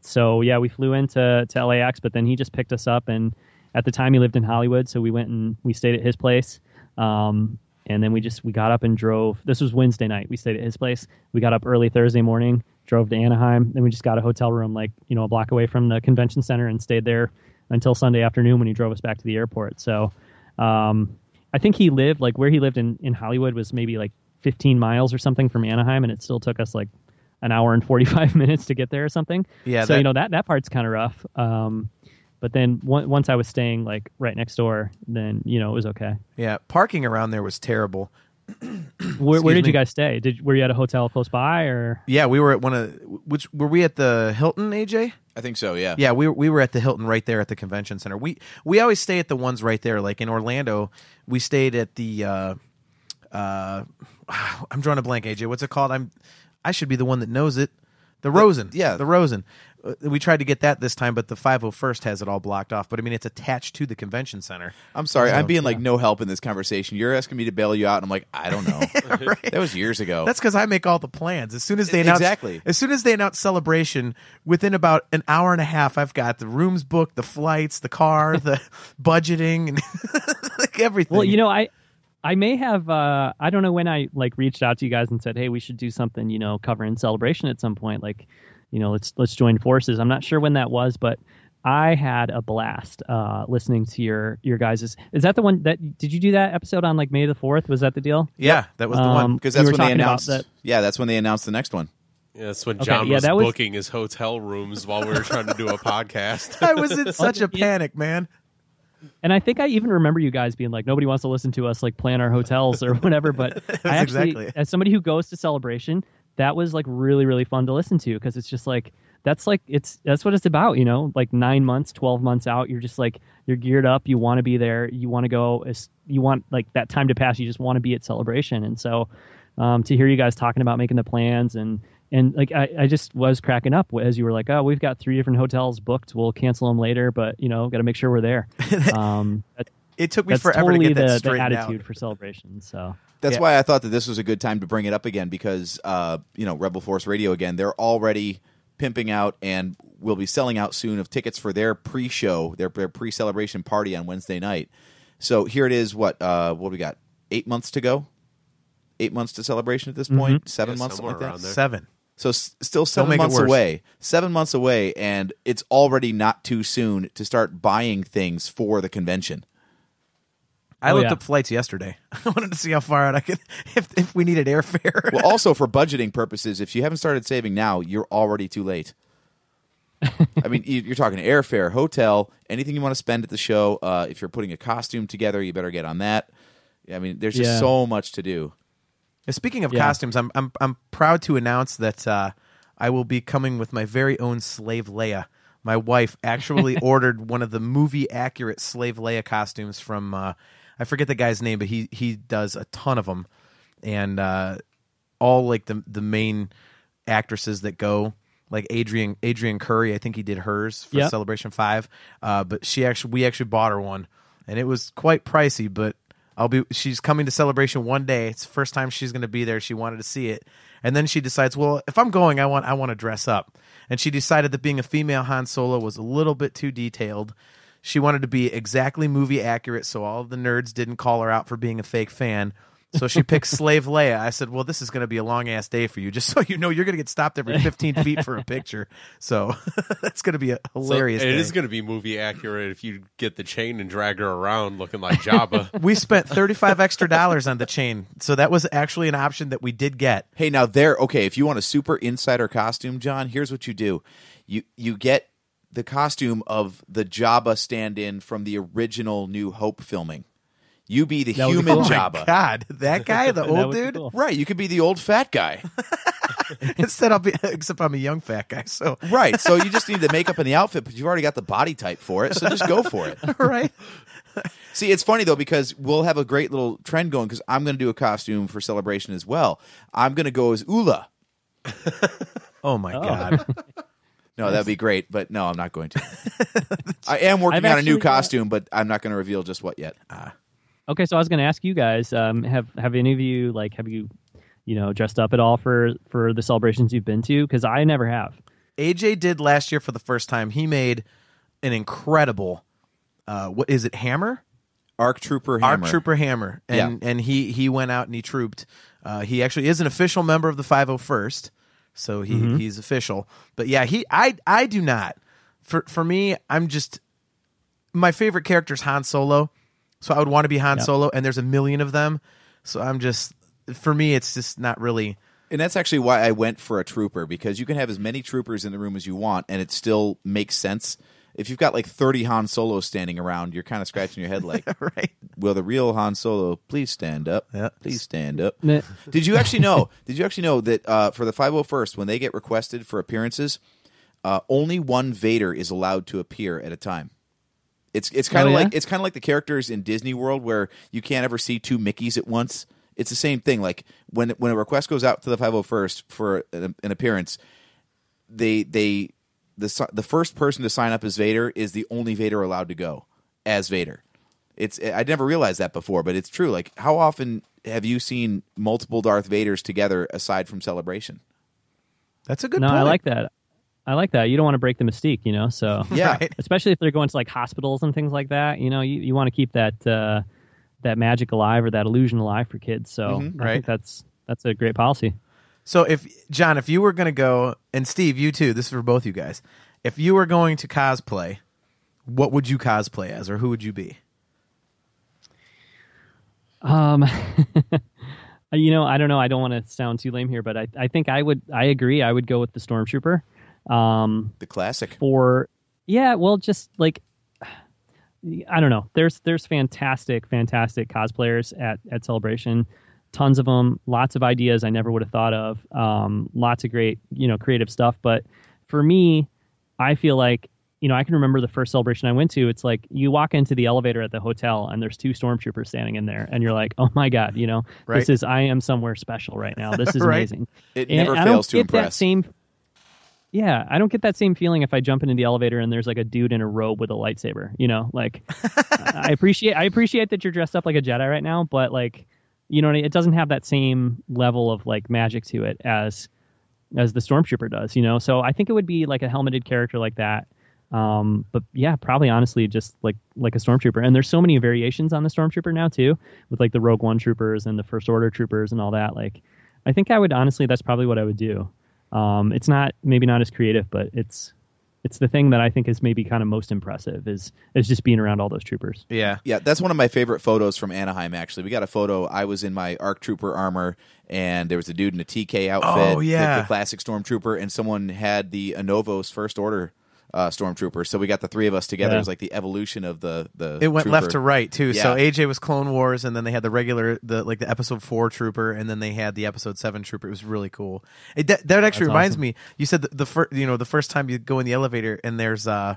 So yeah, we flew into LAX, but then he just picked us up, and at the time he lived in Hollywood, so we went and we stayed at his place. And then we got up and drove. This was Wednesday night. We stayed at his place. We got up early Thursday morning, drove to Anaheim. Then we just got a hotel room a block away from the convention center and stayed there until Sunday afternoon when he drove us back to the airport. So I think he lived, where he lived in Hollywood was maybe 15 miles or something from Anaheim, and it still took us an hour and 45 minutes to get there or something. Yeah. So, that part's kind of rough. But then once I was staying right next door, then, it was okay. Yeah. Parking around there was terrible. Where did you guys stay? Were you at a hotel close by, or? Yeah, we were at were we at the Hilton, AJ? I think so, yeah. Yeah, we were at the Hilton right there at the convention center. We always stay at the ones right there. Like in Orlando, we stayed at the I'm drawing a blank, AJ. What's it called? I should be the one that knows it. The Rosen. Yeah. The Rosen. We tried to get that this time, but the 501st has it all blocked off. But I mean, it's attached to the convention center. I'm sorry, I'm being no help in this conversation. You're asking me to bail you out, and I'm like, I don't know. Right. That was years ago. That's because I make all the plans. As soon as they announce, as soon as they announce Celebration, within about an hour and a half, I've got the rooms booked, the flights, the car, the budgeting, and everything. Well, I may have, I don't know when I reached out to you guys and said, hey, we should do something, covering Celebration at some point. Let's join forces. I'm not sure when that was, but I had a blast listening to your guys'. Is that the one did you do that episode on May the 4th? Was that the deal? Yeah, that was the one. Because that's when they announced that. Yeah, that's when they announced the next one. Yeah, that's when John was booking his hotel rooms while we were trying to do a podcast. I was in such a panic, man. And I think I even remember you guys being nobody wants to listen to us plan our hotels or whatever. But I actually, as somebody who goes to Celebration, that was really, really fun to listen to, because it's just that's what it's about, 9 months, 12 months out. You're just you're geared up. You want to be there. You want to go. You want that time to pass. You just want to be at Celebration. And so to hear you guys talking about making the plans and I just was cracking up as you were oh, we've got 3 different hotels booked. We'll cancel them later, but got to make sure we're there. It took me forever totally to get that straightened the attitude out. for Celebration. So that's why I thought that this was a good time to bring it up again, because Rebel Force Radio again, they're already pimping out and will be selling out soon of tickets for their pre-show, their pre-celebration party on Wednesday night. So here it is. What do we got? 8 months to go. 8 months to Celebration at this point. 7 months, something like that. 7. So still 7 months away. 7 months away, and it's already not too soon to start buying things for the convention. I looked up flights yesterday. I wanted to see how far out I could, if we needed airfare. Well, also for budgeting purposes, if you haven't started saving now, you're already too late. I mean, you're talking airfare, hotel, anything you want to spend at the show. If you're putting a costume together, you better get on that. I mean, there's just so much to do. Speaking of costumes, I'm proud to announce that I will be coming with my very own Slave Leia. My wife actually ordered one of the movie accurate Slave Leia costumes from I forget the guy's name, but he does a ton of them, and all the main actresses that go, like Adrian Curry. I think he did hers for Celebration 5, but we actually bought her one, and it was quite pricey, but she's coming to Celebration one day. It's the first time she's going to be there. She wanted to see it. And then she decides, well, if I'm going, I want to dress up. And she decided that being a female Han Solo was a little bit too detailed. She wanted to be exactly movie accurate, so all of the nerds didn't call her out for being a fake fan. So she picked Slave Leia. I said, well, this is going to be a long-ass day for you. Just so you know, you're going to get stopped every 15 feet for a picture. So that's going to be a hilarious day. It day. is going to be movie accurate if you get the chain and drag her around looking like Jabba. We spent $35 extra on the chain. So that was actually an option that we did get. Hey, now if you want a super insider costume, John, here's what you do. You get the costume of the Jabba stand-in from the original New Hope filming. You be the That would be human cool. Jabba. God, that guy, the That old would be dude. cool. Right, you could be the old fat guy. Except I'm a young fat guy, so Right, so you just need the makeup and the outfit, but you've already got the body type for it, so just go for it. right. See, it's funny, though, because we'll have a great little trend going, because I'm going to do a costume for Celebration as well. I'm going to go as Ula. Oh my God. No, that'd be great, but no, I'm not going to. I am working I've on a new actually, costume, but I'm not going to reveal just what yet. Okay, so I was going to ask you guys, have any of you dressed up at all for the celebrations you've been to? Because I never have. AJ did last year for the first time. He made an incredible, what is it, hammer? ARC Trooper Hammer. ARC Trooper hammer. And he went out and he trooped. He actually is an official member of the 501st, so he's official. But yeah, I do not. For me, my favorite character is Han Solo, so I would want to be Han Solo, and there's a million of them. So for me, it's just not really. And that's actually why I went for a trooper, because you can have as many troopers in the room as you want, and it still makes sense. If you've got like 30 Han Solos standing around, you're kind of scratching your head like, Right. Will the real Han Solo please stand up? Yeah. Please stand up. Meh. Did you actually know that for the 501st, when they get requested for appearances, only one Vader is allowed to appear at a time? It's kind of like the characters in Disney World where you can't ever see two Mickeys at once. It's the same thing. Like when a request goes out to the 501st for an appearance, the first person to sign up as Vader is the only Vader allowed to go as Vader. I never realized that before, but it's true. Like, how often have you seen multiple Darth Vaders together aside from Celebration? That's a good No, point. I like that. You don't want to break the mystique, So Yeah. Right. especially if they're going to like hospitals and things like that. You want to keep that magic alive or that illusion alive for kids. So I Right. think that's a great policy. So if you were going to go, and Steve, you too, this is for both you guys. If you were going to cosplay, what would you cosplay as, or who would you be? I don't know. I don't want to sound too lame here, but I think I agree. I would go with the Stormtrooper. The classic. Just like, I don't know. There's fantastic cosplayers at Celebration. Tons of them, lots of ideas I never would have thought of. Lots of great, creative stuff. But for me, I feel like, I can remember the first Celebration I went to. It's like you walk into the elevator at the hotel and there's two Stormtroopers standing in there, and you're like, oh my God, Right. I am somewhere special right now. This is Right. amazing. It And never I fails don't to get impress. I don't get that same feeling if I jump into the elevator and there's like a dude in a robe with a lightsaber. Like I appreciate that you're dressed up like a Jedi right now, but like, it doesn't have that same level of like magic to it as the Stormtrooper does. So I think it would be like a helmeted character like that. But yeah, probably honestly just like a Stormtrooper. And there's so many variations on the Stormtrooper now too, with like the Rogue One troopers and the First Order troopers and all that. Like, I think that's probably what I would do. It's maybe not as creative, but it's the thing that I think is maybe kind of most impressive is just being around all those troopers. Yeah. Yeah, that's one of my favorite photos from Anaheim, actually. We got a photo. I was in my ARC Trooper armor, and there was a dude in a TK outfit, Oh, yeah. the classic Stormtrooper, and someone had the Anovos First Order Stormtrooper. So we got the three of us together. Yeah. It was like the evolution of the It went trooper. left to right too. So Yeah. AJ was Clone Wars, and then they had the episode 4 trooper, and then they had the episode 7 trooper. It was really cool. That actually That's reminds awesome. me. You said the first time you go in the elevator and there's there's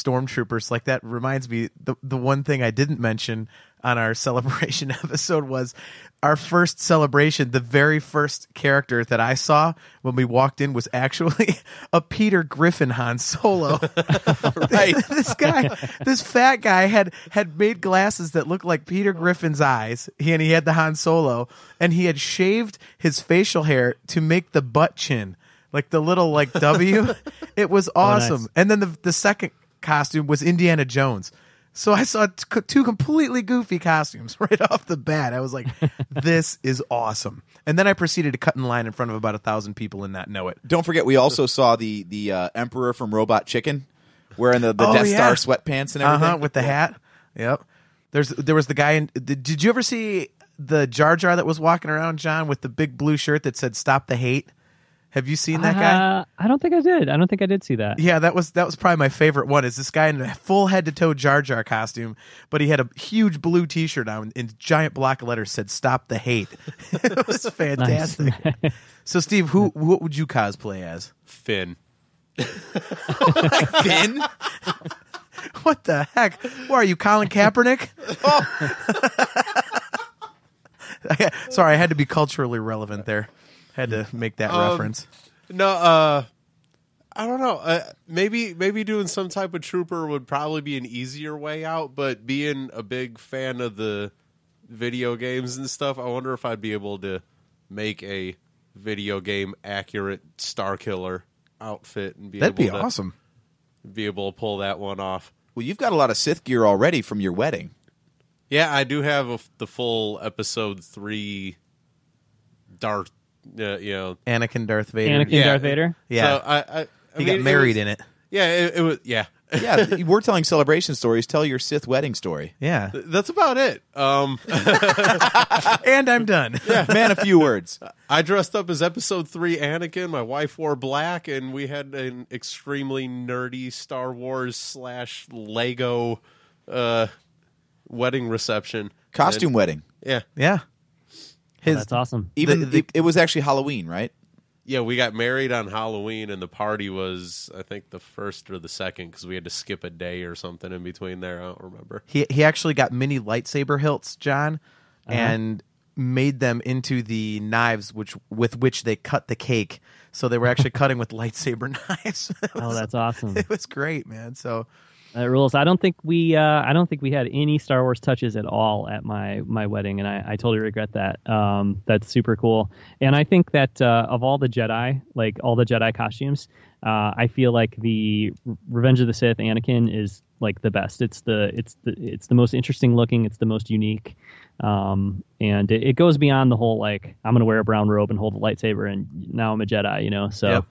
stormtroopers. Like, that reminds me, the one thing I didn't mention on our celebration episode was our first celebration. The very first character that I saw when we walked in was actually a Peter Griffin Han Solo. Right. This fat guy had made glasses that looked like Peter Griffin's eyes. He had the Han Solo, and he had shaved his facial hair to make the butt chin, like the little like W. It was awesome. nice. And then the second costume was Indiana Jones. So I saw two completely goofy costumes right off the bat. I was like, this is awesome. And then I proceeded to cut in line in front of about 1,000 people and not know it. Don't forget, we also saw the Emperor from Robot Chicken wearing the Death yeah. Star sweatpants and everything. With the hat. Yep. There was the guy did you ever see the Jar Jar that was walking around, John, with the big blue shirt that said "Stop the Hate"? Have you seen that guy? I don't think I did. I don't think I did see that. Yeah, that was probably my favorite one. Is this guy in a full head to toe Jar Jar costume, but he had a huge blue T-shirt on, and giant block letters said "Stop the Hate." It was fantastic. Nice. So, Steve, what would you cosplay as? Finn. Finn? What the heck? What are you, Colin Kaepernick? Sorry, I had to be culturally relevant there. Had to make that reference. No, I don't know. Maybe doing some type of trooper would probably be an easier way out. But being a big fan of the video games and stuff, I wonder if I'd be able to make a video game accurate Star Killer outfit and That'd be awesome. Be able to pull that one off. Well, you've got a lot of Sith gear already from your wedding. Yeah, I do have the full Episode 3 Darth. Anakin Darth Vader. Anakin Darth Vader. Yeah, So he got married in it. Yeah, it was. Yeah, Yeah, we're telling celebration stories. Tell your Sith wedding story. Yeah, that's about it. and I'm done. Man, a few words. I dressed up as Episode 3 Anakin. My wife wore black, and we had an extremely nerdy Star Wars / Lego wedding reception. Costume wedding. Yeah. Yeah. That's awesome. Even it was actually Halloween, right? Yeah, we got married on Halloween, and the party was, I think, the 1st or the 2nd, because we had to skip a day or something in between there. I don't remember. He actually got mini lightsaber hilts, John, and made them into the knives with which they cut the cake. So they were actually cutting with lightsaber knives. That's awesome. It was great, man. So that rules. I don't think we had any Star Wars touches at all at my wedding, and I totally regret that. That's super cool. And I think that of all the Jedi, like all the Jedi costumes, I feel like the Revenge of the Sith Anakin is like the best. It's the most interesting looking. It's the most unique. And it goes beyond the whole like I'm gonna wear a brown robe and hold a lightsaber and now I'm a Jedi, you know. So.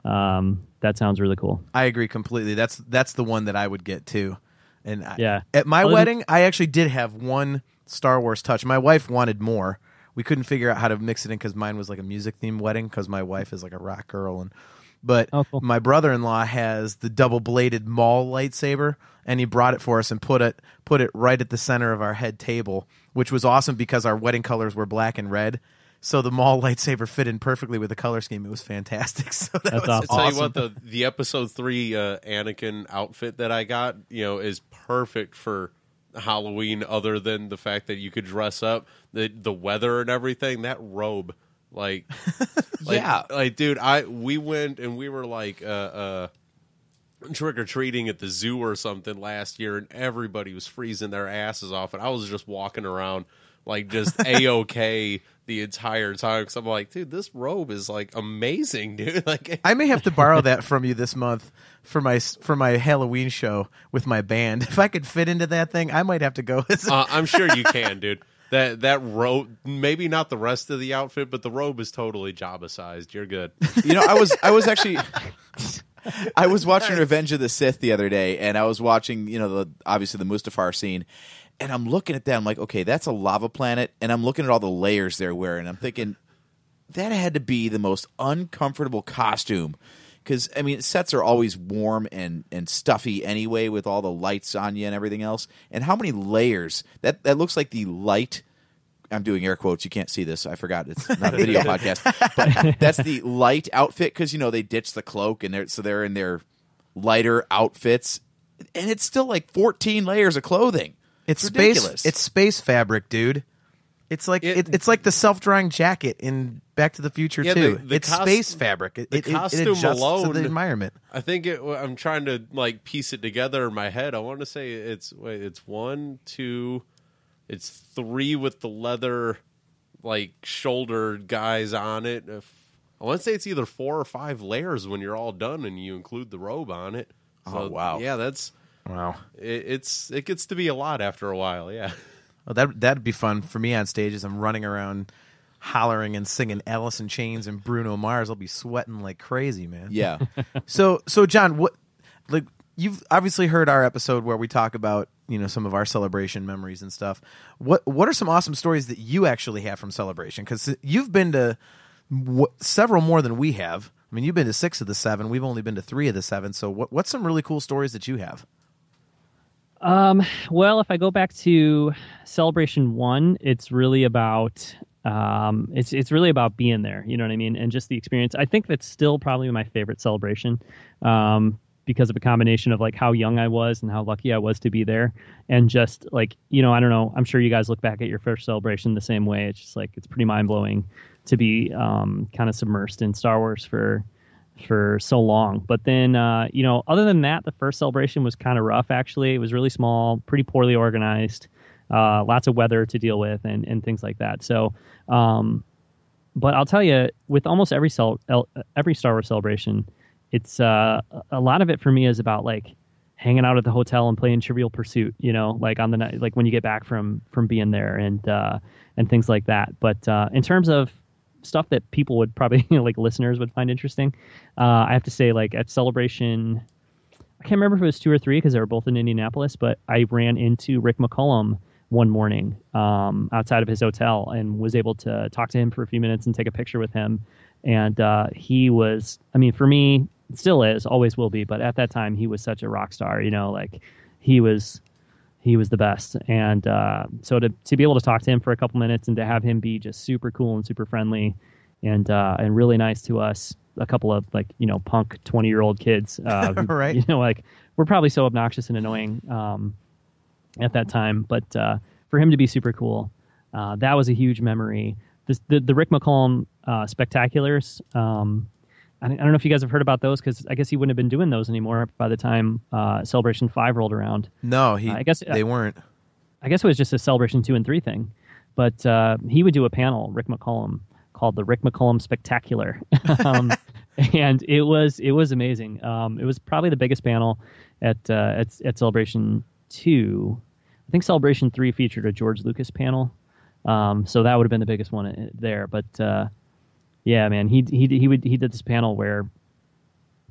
Yep. That sounds really cool. I agree completely. That's the one that I would get too. And at my Well, wedding, I actually did have one Star Wars touch. My wife wanted more. We couldn't figure out how to mix it in because mine was like a music themed wedding because my wife is like a rock girl. But cool. My brother-in-law has the double bladed Maul lightsaber, and he brought it for us and put it right at the center of our head table, which was awesome because our wedding colors were black and red. So the Maul lightsaber fit in perfectly with the color scheme. It was fantastic. So That's I'll awesome. tell you what, the Episode 3 Anakin outfit that I got, is perfect for Halloween. Other than the fact that you could dress up, the weather and everything. That robe, dude, we went and we were like trick or treating at the zoo or something last year, and everybody was freezing their asses off, and I was just walking around like just A-OK the entire time because I'm like, dude, this robe is like amazing, dude. Like, I may have to borrow that from you this month for my Halloween show with my band. If I could fit into that thing, I might have to go. I'm sure you can, dude. That robe, maybe not the rest of the outfit, but the robe is totally Jabba sized. You're good. I was actually. I was watching Revenge of the Sith the other day, and I was watching, obviously the Mustafar scene, and I'm looking at that. I'm like, okay, that's a lava planet, and I'm looking at all the layers they're wearing. I'm thinking that had to be the most uncomfortable costume because, sets are always warm and stuffy anyway with all the lights on you and everything else. And how many layers? That looks like the light. I'm doing air quotes. You can't see this. I forgot. It's not a video podcast. But that's the light outfit because, they ditched the cloak and they're in their lighter outfits. And it's still like 14 layers of clothing. It's ridiculous. Space. It's space fabric, dude. It's like it's like the self-drying jacket in Back to the Future too. It's space fabric. It costume adjusts alone, to the environment. I think I'm trying to like piece it together in my head. I want to say it's 1, 2. It's 3 with the leather, like, shoulder guys on it. I want to say it's either 4 or 5 layers when you're all done and you include the robe on it. So, oh, wow. Yeah, that's... Wow. It gets to be a lot after a while, yeah. Well, that'd be fun for me on stage as I'm running around hollering and singing Alice in Chains and Bruno Mars. I'll be sweating like crazy, man. Yeah. So John, you've obviously heard our episode where we talk about, some of our celebration memories and stuff. What are some awesome stories that you actually have from celebration? Because you've been to several more than we have. I mean, you've been to 6 of the 7. We've only been to 3 of the 7. So what's some really cool stories that you have? Well, if I go back to Celebration 1, it's really about it's really about being there, you know what I mean, and just the experience. I think that's still probably my favorite celebration, because of a combination of like how young I was and how lucky I was to be there, and just like, you know, I don't know, I'm sure you guys look back at your first celebration the same way. It's just like, it's pretty mind blowing to be kind of submersed in Star Wars for so long. But then, you know, other than that, the first celebration was kind of rough, actually. It was really small, pretty poorly organized, lots of weather to deal with and things like that. So, but I'll tell you, with almost every Star Wars celebration, it's a lot of it for me is about like hanging out at the hotel and playing Trivial Pursuit, you know, like on the night, like when you get back from being there and things like that. But in terms of stuff that people would probably, you know, like listeners would find interesting, I have to say, like at Celebration, I can't remember if it was 2 or 3 because they were both in Indianapolis, but I ran into Rick McCollum one morning outside of his hotel and was able to talk to him for a few minutes and take a picture with him. And he was, I mean, for me, still is, always will be, but at that time he was such a rock star, you know, like he was the best. And so to be able to talk to him for a couple minutes and to have him be just super cool and super friendly and really nice to us, a couple of like, you know, punk 20-year-old kids, right? You know, like we're probably so obnoxious and annoying at that time, but for him to be super cool, that was a huge memory. The Rick McCollum spectaculars. I don't know if you guys have heard about those, because I guess he wouldn't have been doing those anymore by the time Celebration 5 rolled around. No, they weren't. I guess it was just a Celebration 2 and 3 thing. But he would do a panel, Rick McCollum, called the Rick McCollum Spectacular. And it was amazing. It was probably the biggest panel at Celebration 2. I think Celebration 3 featured a George Lucas panel. So that would have been the biggest one there. But yeah, man, he did this panel where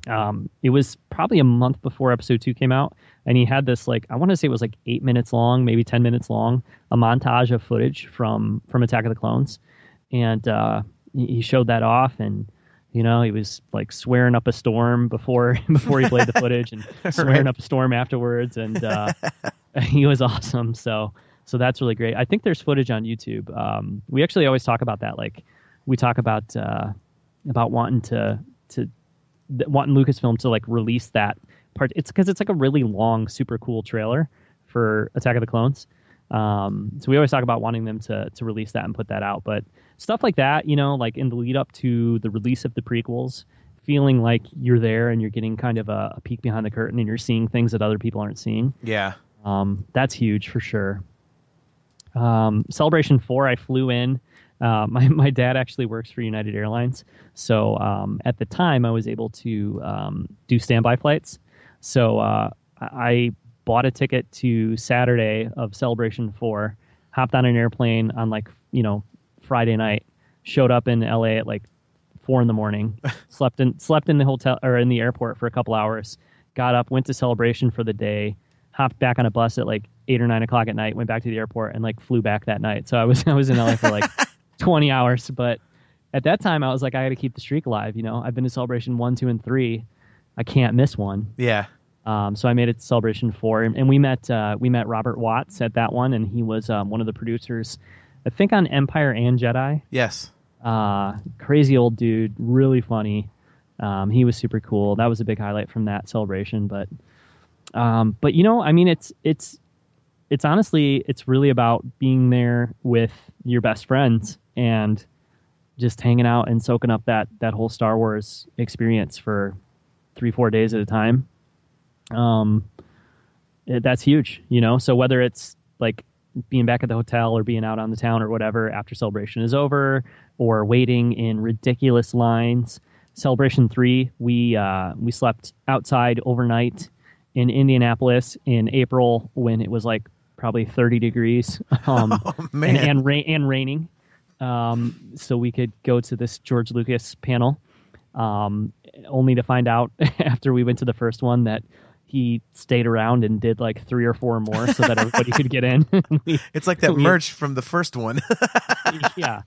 it was probably a month before Episode 2 came out, and he had this, like, I want to say it was like 8 minutes long, maybe 10 minutes long, a montage of footage from Attack of the Clones, and he showed that off, and you know, he was like swearing up a storm before he played the footage, and swearing up a storm afterwards, and he was awesome. So that's really great. I think there's footage on YouTube. We actually always talk about that, like we talk about wanting wanting Lucasfilm to like release that part. It's because it's like a really long, super cool trailer for Attack of the Clones. So we always talk about wanting them to release that and put that out. But stuff like that, you know, like in the lead up to the release of the prequels, feeling like you're there and you're getting kind of a peek behind the curtain and you're seeing things that other people aren't seeing. Yeah. That's huge for sure. Celebration 4, I flew in. My dad actually works for United Airlines. So at the time I was able to do standby flights. So I bought a ticket to Saturday of Celebration 4, hopped on an airplane on like, you know, Friday night, showed up in LA at like 4 a.m, slept in the hotel or in the airport for a couple hours, got up, went to Celebration for the day, hopped back on a bus at like 8 or 9 o'clock at night, went back to the airport and like flew back that night. So I was in LA for like 20 hours. But at that time I was like, I got to keep the streak alive. You know, I've been to Celebration 1, 2, and 3. I can't miss one. Yeah. So I made it to Celebration 4, and we met Robert Watts at that one, and he was one of the producers, I think, on Empire and Jedi. Yes. Crazy old dude, really funny. He was super cool. That was a big highlight from that celebration. But you know, I mean, it's honestly, it's really about being there with your best friends and just hanging out and soaking up that whole Star Wars experience for 3-4 days at a time. That's huge, you know. So whether it's like being back at the hotel or being out on the town or whatever after Celebration is over, or waiting in ridiculous lines. Celebration 3, we slept outside overnight in Indianapolis in April when it was like probably 30 degrees, and raining. So we could go to this George Lucas panel, only to find out after we went to the first one that he stayed around and did like 3 or 4 more so that everybody could get in. It's like that merch from the first one. Yeah.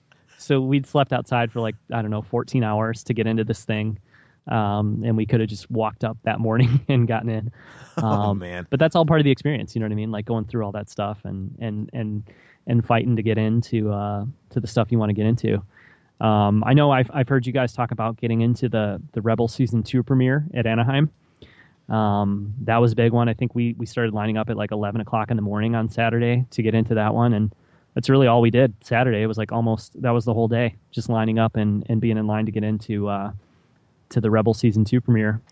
So we'd slept outside for like, I don't know, 14 hours to get into this thing. And we could have just walked up that morning and gotten in. Oh man. But that's all part of the experience. You know what I mean? Like going through all that stuff and fighting to get into to the stuff you want to get into. I know I've heard you guys talk about getting into the Rebel season 2 premiere at Anaheim. That was a big one. I think we started lining up at like 11 o'clock in the morning on Saturday to get into that one. And that's really all we did Saturday. It was like that was the whole day, just lining up and being in line to get into to the Rebel season 2 premiere.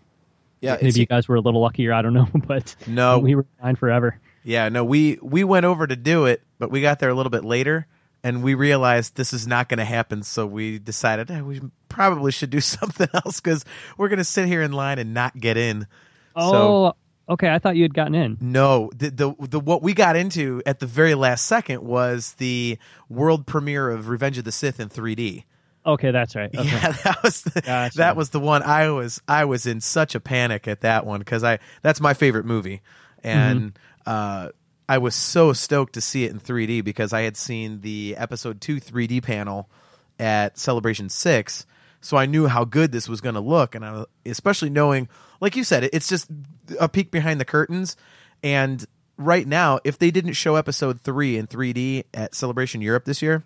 Yeah, maybe you guys were a little luckier. I don't know, but no, we were in line forever. Yeah, no, we went over to do it, but we got there a little bit later, and we realized this is not going to happen. So we decided we probably should do something else because we're going to sit here in line and not get in. Oh, okay. I thought you had gotten in. No, the what we got into at the very last second was the world premiere of Revenge of the Sith in 3D. Okay, that's right. Okay. Yeah, that was the one. I was in such a panic at that one because that's my favorite movie, and I was so stoked to see it in 3D because I had seen the Episode 2 3D panel at Celebration 6, so I knew how good this was going to look, and especially knowing, like you said, it's just a peek behind the curtains. And right now, if they didn't show Episode 3 in 3D at Celebration Europe this year,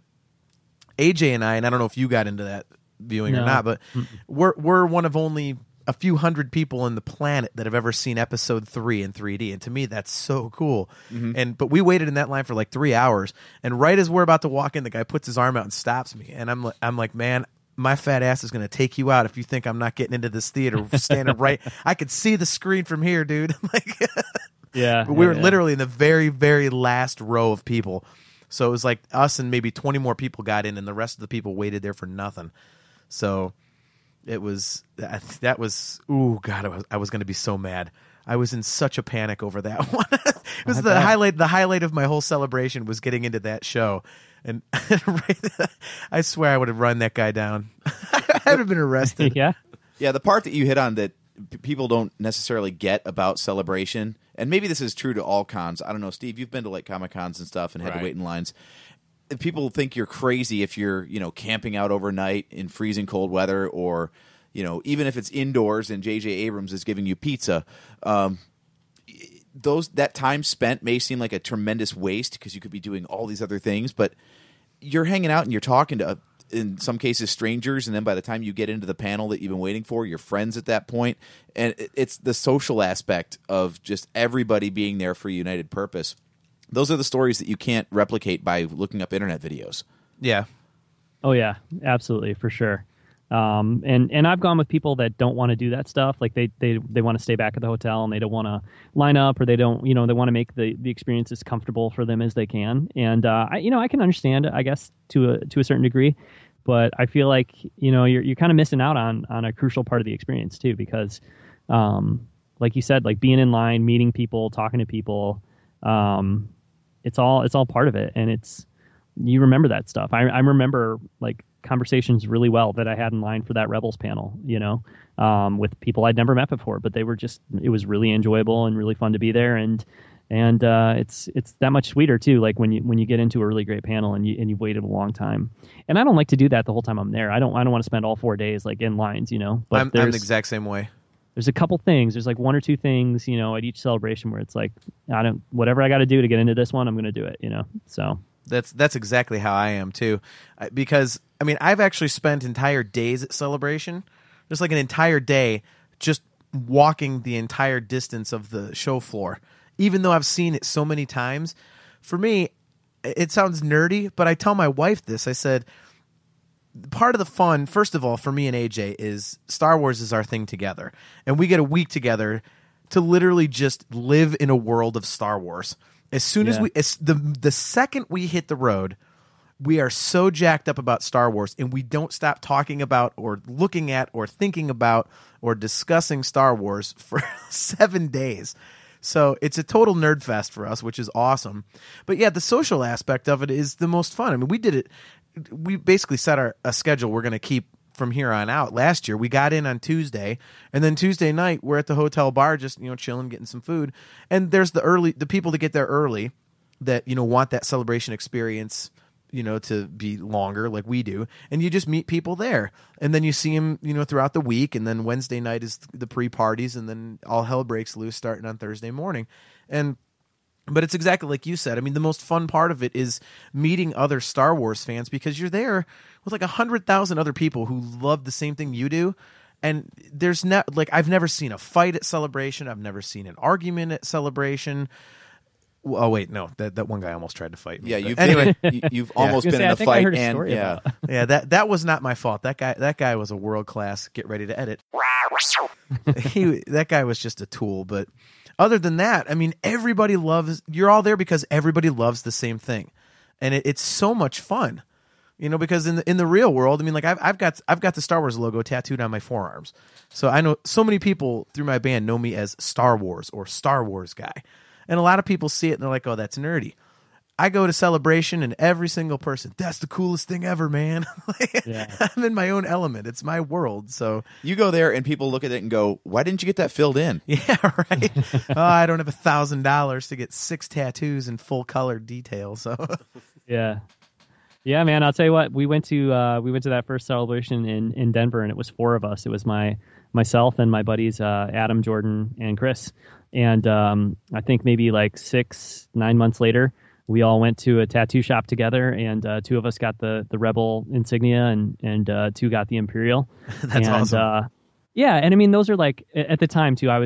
AJ and I don't know if you got into that viewing or not, but we're one of only a few hundred people on the planet that have ever seen Episode 3 in 3D, and to me that's so cool. But we waited in that line for like 3 hours, and right as we're about to walk in, the guy puts his arm out and stops me, and I'm like, man, my fat ass is going to take you out if you think I'm not getting into this theater standing right. I could see the screen from here, dude. Yeah, but we were literally in the very, very last row of people. So it was like us and maybe 20 more people got in, and the rest of the people waited there for nothing. So it was that was ooh god, I was going to be so mad. I was in such a panic over that one. It was the highlight of my whole celebration was getting into that show, and I swear I would have run that guy down. I would have been arrested. Yeah, the part that you hit on that people don't necessarily get about Celebration, and maybe this is true to all cons. I don't know, Steve, you've been to like Comic Cons and stuff and had to wait in lines. People think you're crazy if you're, camping out overnight in freezing cold weather, or, even if it's indoors and J.J. Abrams is giving you pizza. That time spent may seem like a tremendous waste because you could be doing all these other things, but you're hanging out and you're talking to, in some cases, strangers, and then by the time you get into the panel that you've been waiting for, you're friends at that point. And it's the social aspect of just everybody being there for a united purpose. Those are the stories that you can't replicate by looking up internet videos. Yeah. Oh yeah, absolutely, for sure. And I've gone with people that don't want to do that stuff. Like they want to stay back at the hotel and they don't want to line up, or they don't, they want to make the experience as comfortable for them as they can. And I can understand, I guess, to a certain degree, but I feel like you're kind of missing out on a crucial part of the experience too, because like you said, like being in line, meeting people, talking to people, it's all part of it, and you remember that stuff. I remember like conversations really well that I had in line for that Rebels panel, with people I'd never met before, but it was really enjoyable and really fun to be there. And it's that much sweeter too. Like when you get into a really great panel and you waited a long time. And I don't like to do that the whole time I'm there. I don't want to spend all 4 days like in lines, but I'm the exact same way. There's a couple things. There's like 1 or 2 things, at each celebration where it's like, whatever I got to do to get into this one, I'm going to do it, So that's exactly how I am too, because I've actually spent entire days at Celebration, just like an entire day, just walking the entire distance of the show floor, even though I've seen it so many times. For me, it sounds nerdy, but I tell my wife this. I said, part of the fun, first of all, for me and AJ, is Star Wars is our thing together. And we get a week together to literally just live in a world of Star Wars. As soon as the second we hit the road, we are so jacked up about Star Wars, and we don't stop talking about or looking at or thinking about or discussing Star Wars for 7 days. So it's a total nerd fest for us, which is awesome. But yeah, the social aspect of it is the most fun. We did it. We basically set a schedule we're going to keep from here on out. Last year, we got in on Tuesday, and then Tuesday night, we're at the hotel bar just, chilling, getting some food. And there's the people that get there early that, want that celebration experience to be longer like we do, and you just meet people there, and then you see them, throughout the week, and then Wednesday night is the pre-parties, and then all hell breaks loose starting on Thursday morning. But it's exactly like you said. I mean, the most fun part of it is meeting other Star Wars fans, because you're there with like 100,000 other people who love the same thing you do. And there's I've never seen a fight at Celebration. I've never seen an argument at Celebration. Oh wait, no, that one guy almost tried to fight me. Yeah, you've I almost was been gonna in a say, I think I fight, heard a and story about it. Yeah, that was not my fault. That guy was a world class. Get ready to edit. That guy was just a tool. But other than that, I mean, everybody loves. You're all there because everybody loves the same thing, and it's so much fun. Because in the real world, I mean, like I've got the Star Wars logo tattooed on my forearms, so I know so many people through my band know me as Star Wars or Star Wars guy, and a lot of people see it and they're like, "Oh, that's nerdy." I go to Celebration and every single person, that's the coolest thing ever, man. I'm in my own element. It's my world. So you go there and people look at it and go, "Why didn't you get that filled in?" Yeah, right. I don't have $1,000 to get 6 tattoos in full color detail. So Yeah, man. I'll tell you what. We went to that first Celebration in Denver, and it was 4 of us. It was myself and my buddies Adam, Jordan, and Chris. And I think maybe like 6-9 months later, we all went to a tattoo shop together, and 2 of us got the Rebel insignia, and 2 got the Imperial. That's awesome. Yeah, and I mean, those are like, at the time too, I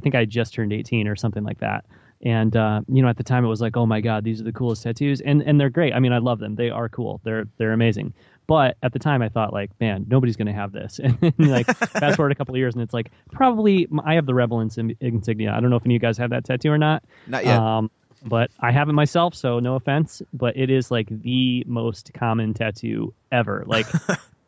think I just turned 18 or something like that. And at the time it was like, oh my God, these are the coolest tattoos, and they're great. I mean, I love them. They are cool. They're amazing. But at the time I thought, like, man, nobody's going to have this. And like, fast forward a couple of years, and it's like, probably I have the Rebel insignia. I don't know if any of you guys have that tattoo or not. Not yet. But I have it myself, so no offense. But it is like the most common tattoo ever. Like,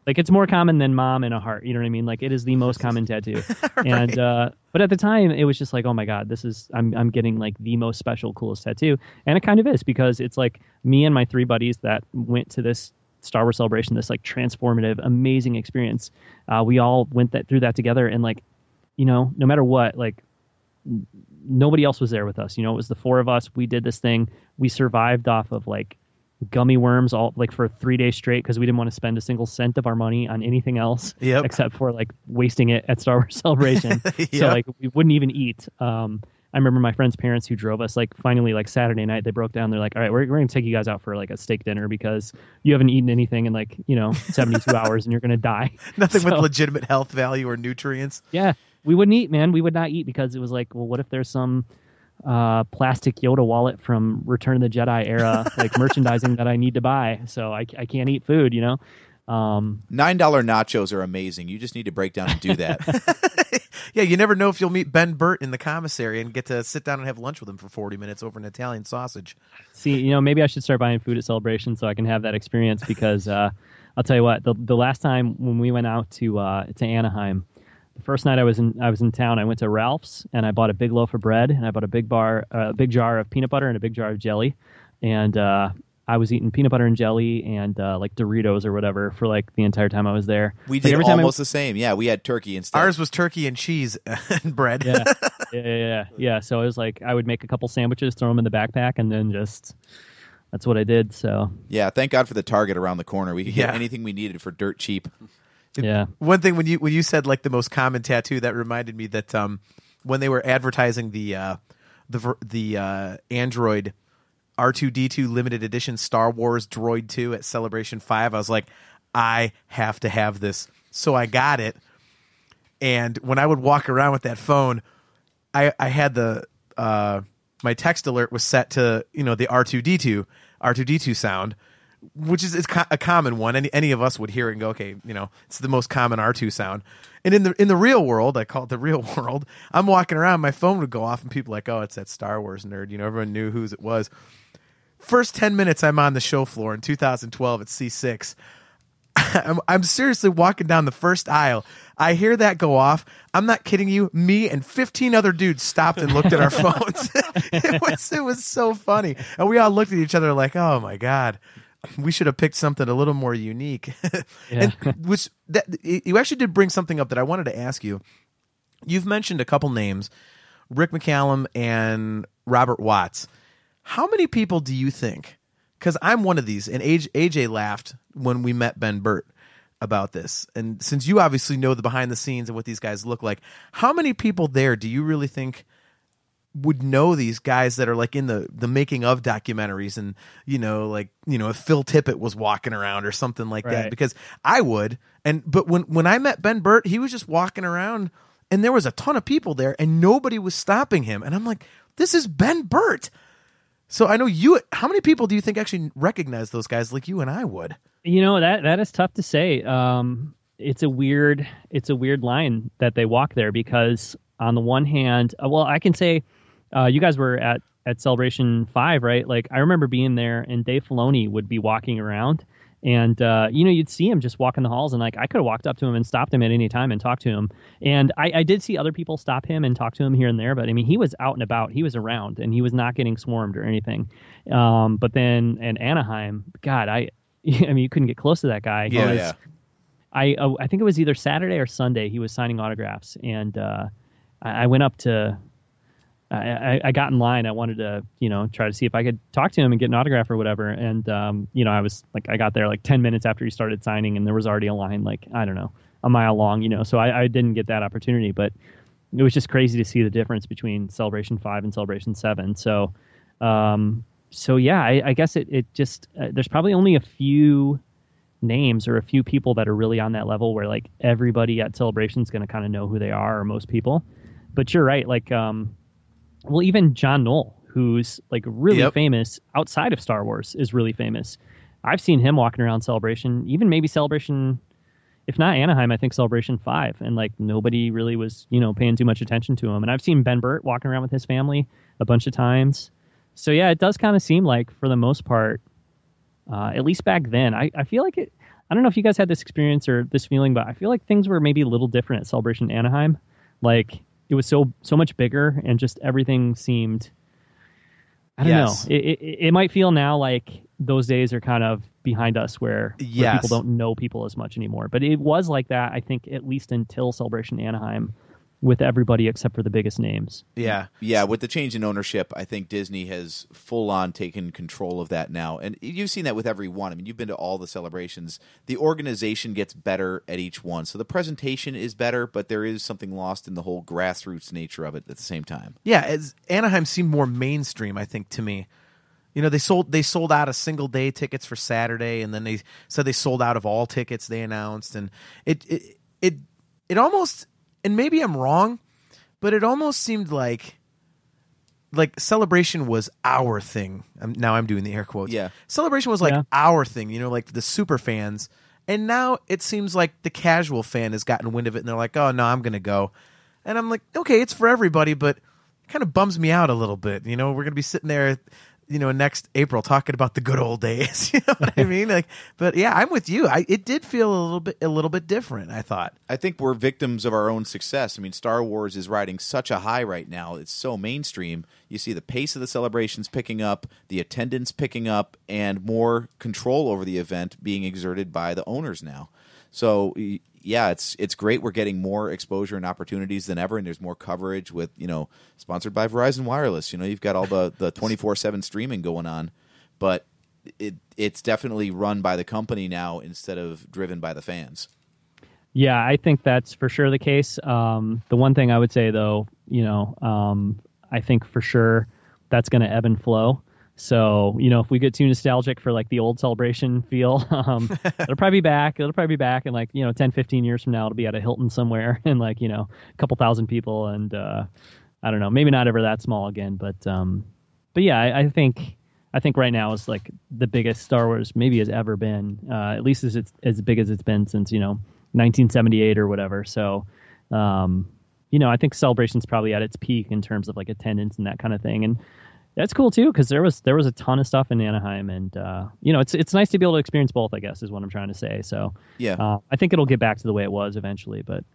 like it's more common than mom and a heart. You know what I mean? Like, it is the most common tattoo. Right. And but at the time, it was just like, oh my God, I'm getting like the most special, coolest tattoo. And it kind of is, because it's like me and my 3 buddies that went to this Star Wars Celebration, this like transformative, amazing experience. We all went through that together, and like, no matter what, like, nobody else was there with us. It was the 4 of us. We did this thing. We survived off of like gummy worms all like for 3 days straight, because we didn't want to spend a single cent of our money on anything else except for like wasting it at Star Wars Celebration. So like we wouldn't even eat. I remember my friend's parents who drove us, like, finally, like, Saturday night, they broke down. They're like, all right, we're going to take you guys out for, like, a steak dinner, because you haven't eaten anything in, like, 72 hours, and you're going to die. Nothing with legitimate health value or nutrients. Yeah. We wouldn't eat, man. We would not eat, because it was like, well, what if there's some plastic Yoda wallet from Return of the Jedi era, like, merchandising that I need to buy, so I can't eat food, $9 nachos are amazing. You just need to break down and do that. Yeah, you never know if you'll meet Ben Burt in the commissary and get to sit down and have lunch with him for 40 minutes over an Italian sausage. See, maybe I should start buying food at Celebration so I can have that experience, because I'll tell you what, the last time when we went out to Anaheim, the first night I was in town, I went to Ralph's and I bought a big loaf of bread, and I bought a big jar of peanut butter and a big jar of jelly, and I was eating peanut butter and jelly and like Doritos or whatever for like the entire time I was there. We did almost the same. Yeah, we had turkey instead. Ours was turkey and cheese and bread. Yeah. So it was like I would make a couple sandwiches, throw them in the backpack, and then just that's what I did. So yeah, thank God for the Target around the corner. We could get anything we needed for dirt cheap. Yeah. One thing when you said like the most common tattoo, that reminded me that when they were advertising the Android R2-D2 limited edition Star Wars Droid 2 at Celebration 5, I was like, I have to have this. So I got it. And when I would walk around with that phone, I had my text alert was set to, the R2-D2 sound, which is a common one. Any of us would hear it and go, okay, it's the most common R2 sound. And in the real world, I call it the real world, I'm walking around, my phone would go off and people are like, oh, it's that Star Wars nerd. Everyone knew whose it was. First 10 minutes I'm on the show floor in 2012 at C6. I'm seriously walking down the first aisle. I hear that go off. I'm not kidding you. Me and 15 other dudes stopped and looked at our phones. It was so funny. And we all looked at each other like, oh my God, we should have picked something a little more unique. Yeah. You actually did bring something up that I wanted to ask you. You've mentioned a couple names, Rick McCallum and Robert Watts. How many people do you think because I'm one of these, and AJ laughed when we met Ben Burt about this. And since you obviously know the behind the scenes and what these guys look like, how many people there do you really think would know these guys that are like in the making of documentaries, and if Phil Tippett was walking around or something like that? Because I would. But when I met Ben Burt, he was just walking around and there was a ton of people there and nobody was stopping him, and I'm like, this is Ben Burt. So I know you. How many people do you think actually recognize those guys like you and I would? That is tough to say. It's a weird line that they walk there, because on the one hand, I can say you guys were at Celebration 5, right? Like, I remember being there, and Dave Filoni would be walking around, and you'd see him just walking the halls, and like I could have walked up to him and stopped him at any time and talked to him. And I did see other people stop him and talk to him here and there, but I mean, he was out and about, he was around, and he was not getting swarmed or anything. But then in Anaheim, God, I mean, you couldn't get close to that guy. Yeah. I think it was either Saturday or Sunday he was signing autographs, and I went up to. I got in line. I wanted to, try to see if I could talk to him and get an autograph or whatever. And, I was like, I got there like 10 minutes after he started signing, and there was already a line, like, I don't know, a mile long, so I didn't get that opportunity. But it was just crazy to see the difference between Celebration 5 and Celebration 7. So yeah, I guess it just, there's probably only a few names or a few people that are really on that level where like everybody at Celebration is going to kind of know who they are, or most people. But you're right. Like, well, even John Knoll, who's like really famous outside of Star Wars, is really famous. I've seen him walking around Celebration, even maybe Celebration, if not Anaheim, I think Celebration 5. And like nobody really was, paying too much attention to him. And I've seen Ben Burt walking around with his family a bunch of times. So yeah, it does kind of seem like for the most part, at least back then, I feel like it, I don't know if you guys had this experience or this feeling, but I feel like things were maybe a little different at Celebration Anaheim. Like, it was so much bigger, and just everything seemed, I don't know. It might feel now like those days are kind of behind us where people don't know people as much anymore. But it was like that, I think, at least until Celebration Anaheim, with everybody except for the biggest names. Yeah. With the change in ownership, I think Disney has full on taken control of that now. And you've seen that with every one. I mean, you've been to all the celebrations. The organization gets better at each one. So the presentation is better, but there is something lost in the whole grassroots nature of it at the same time. Yeah, as Anaheim seemed more mainstream, I think, to me. They sold out of single day tickets for Saturday, and then they said they sold out of all tickets they announced, and it almost, and maybe I'm wrong, but it almost seemed like Celebration was our thing. Now I'm doing the air quotes. Yeah. Celebration was like our thing, like the super fans. And now it seems like the casual fan has gotten wind of it, and they're like, oh, no, I'm going to go. And I'm like, okay, it's for everybody, but it kind of bums me out a little bit. We're going to be sitting there, next April talking about the good old days. You know what I mean? Like, but yeah, I'm with you. It did feel a little bit different, I thought. I think we're victims of our own success. I mean, Star Wars is riding such a high right now. It's so mainstream. You see the pace of the celebrations picking up, the attendance picking up, and more control over the event being exerted by the owners now. So yeah, it's great. We're getting more exposure and opportunities than ever, and there's more coverage with, sponsored by Verizon Wireless. You've got all the 24/7 streaming going on, but it's definitely run by the company now instead of driven by the fans. Yeah, I think that's for sure the case. The one thing I would say, though, I think for sure that's going to ebb and flow. So, if we get too nostalgic for like the old Celebration feel, it'll probably be back. It'll probably be back in like, 10, 15 years from now. It'll be at a Hilton somewhere and like, a couple thousand people. And I don't know, maybe not ever that small again. But yeah, I think right now is like the biggest Star Wars maybe has ever been, at least as big as it's been since, 1978 or whatever. So, I think Celebration's probably at its peak in terms of like attendance and that kind of thing. And that's cool too, because there was a ton of stuff in Anaheim, and it's nice to be able to experience both, I guess, is what I'm trying to say. So yeah, I think it'll get back to the way it was eventually. But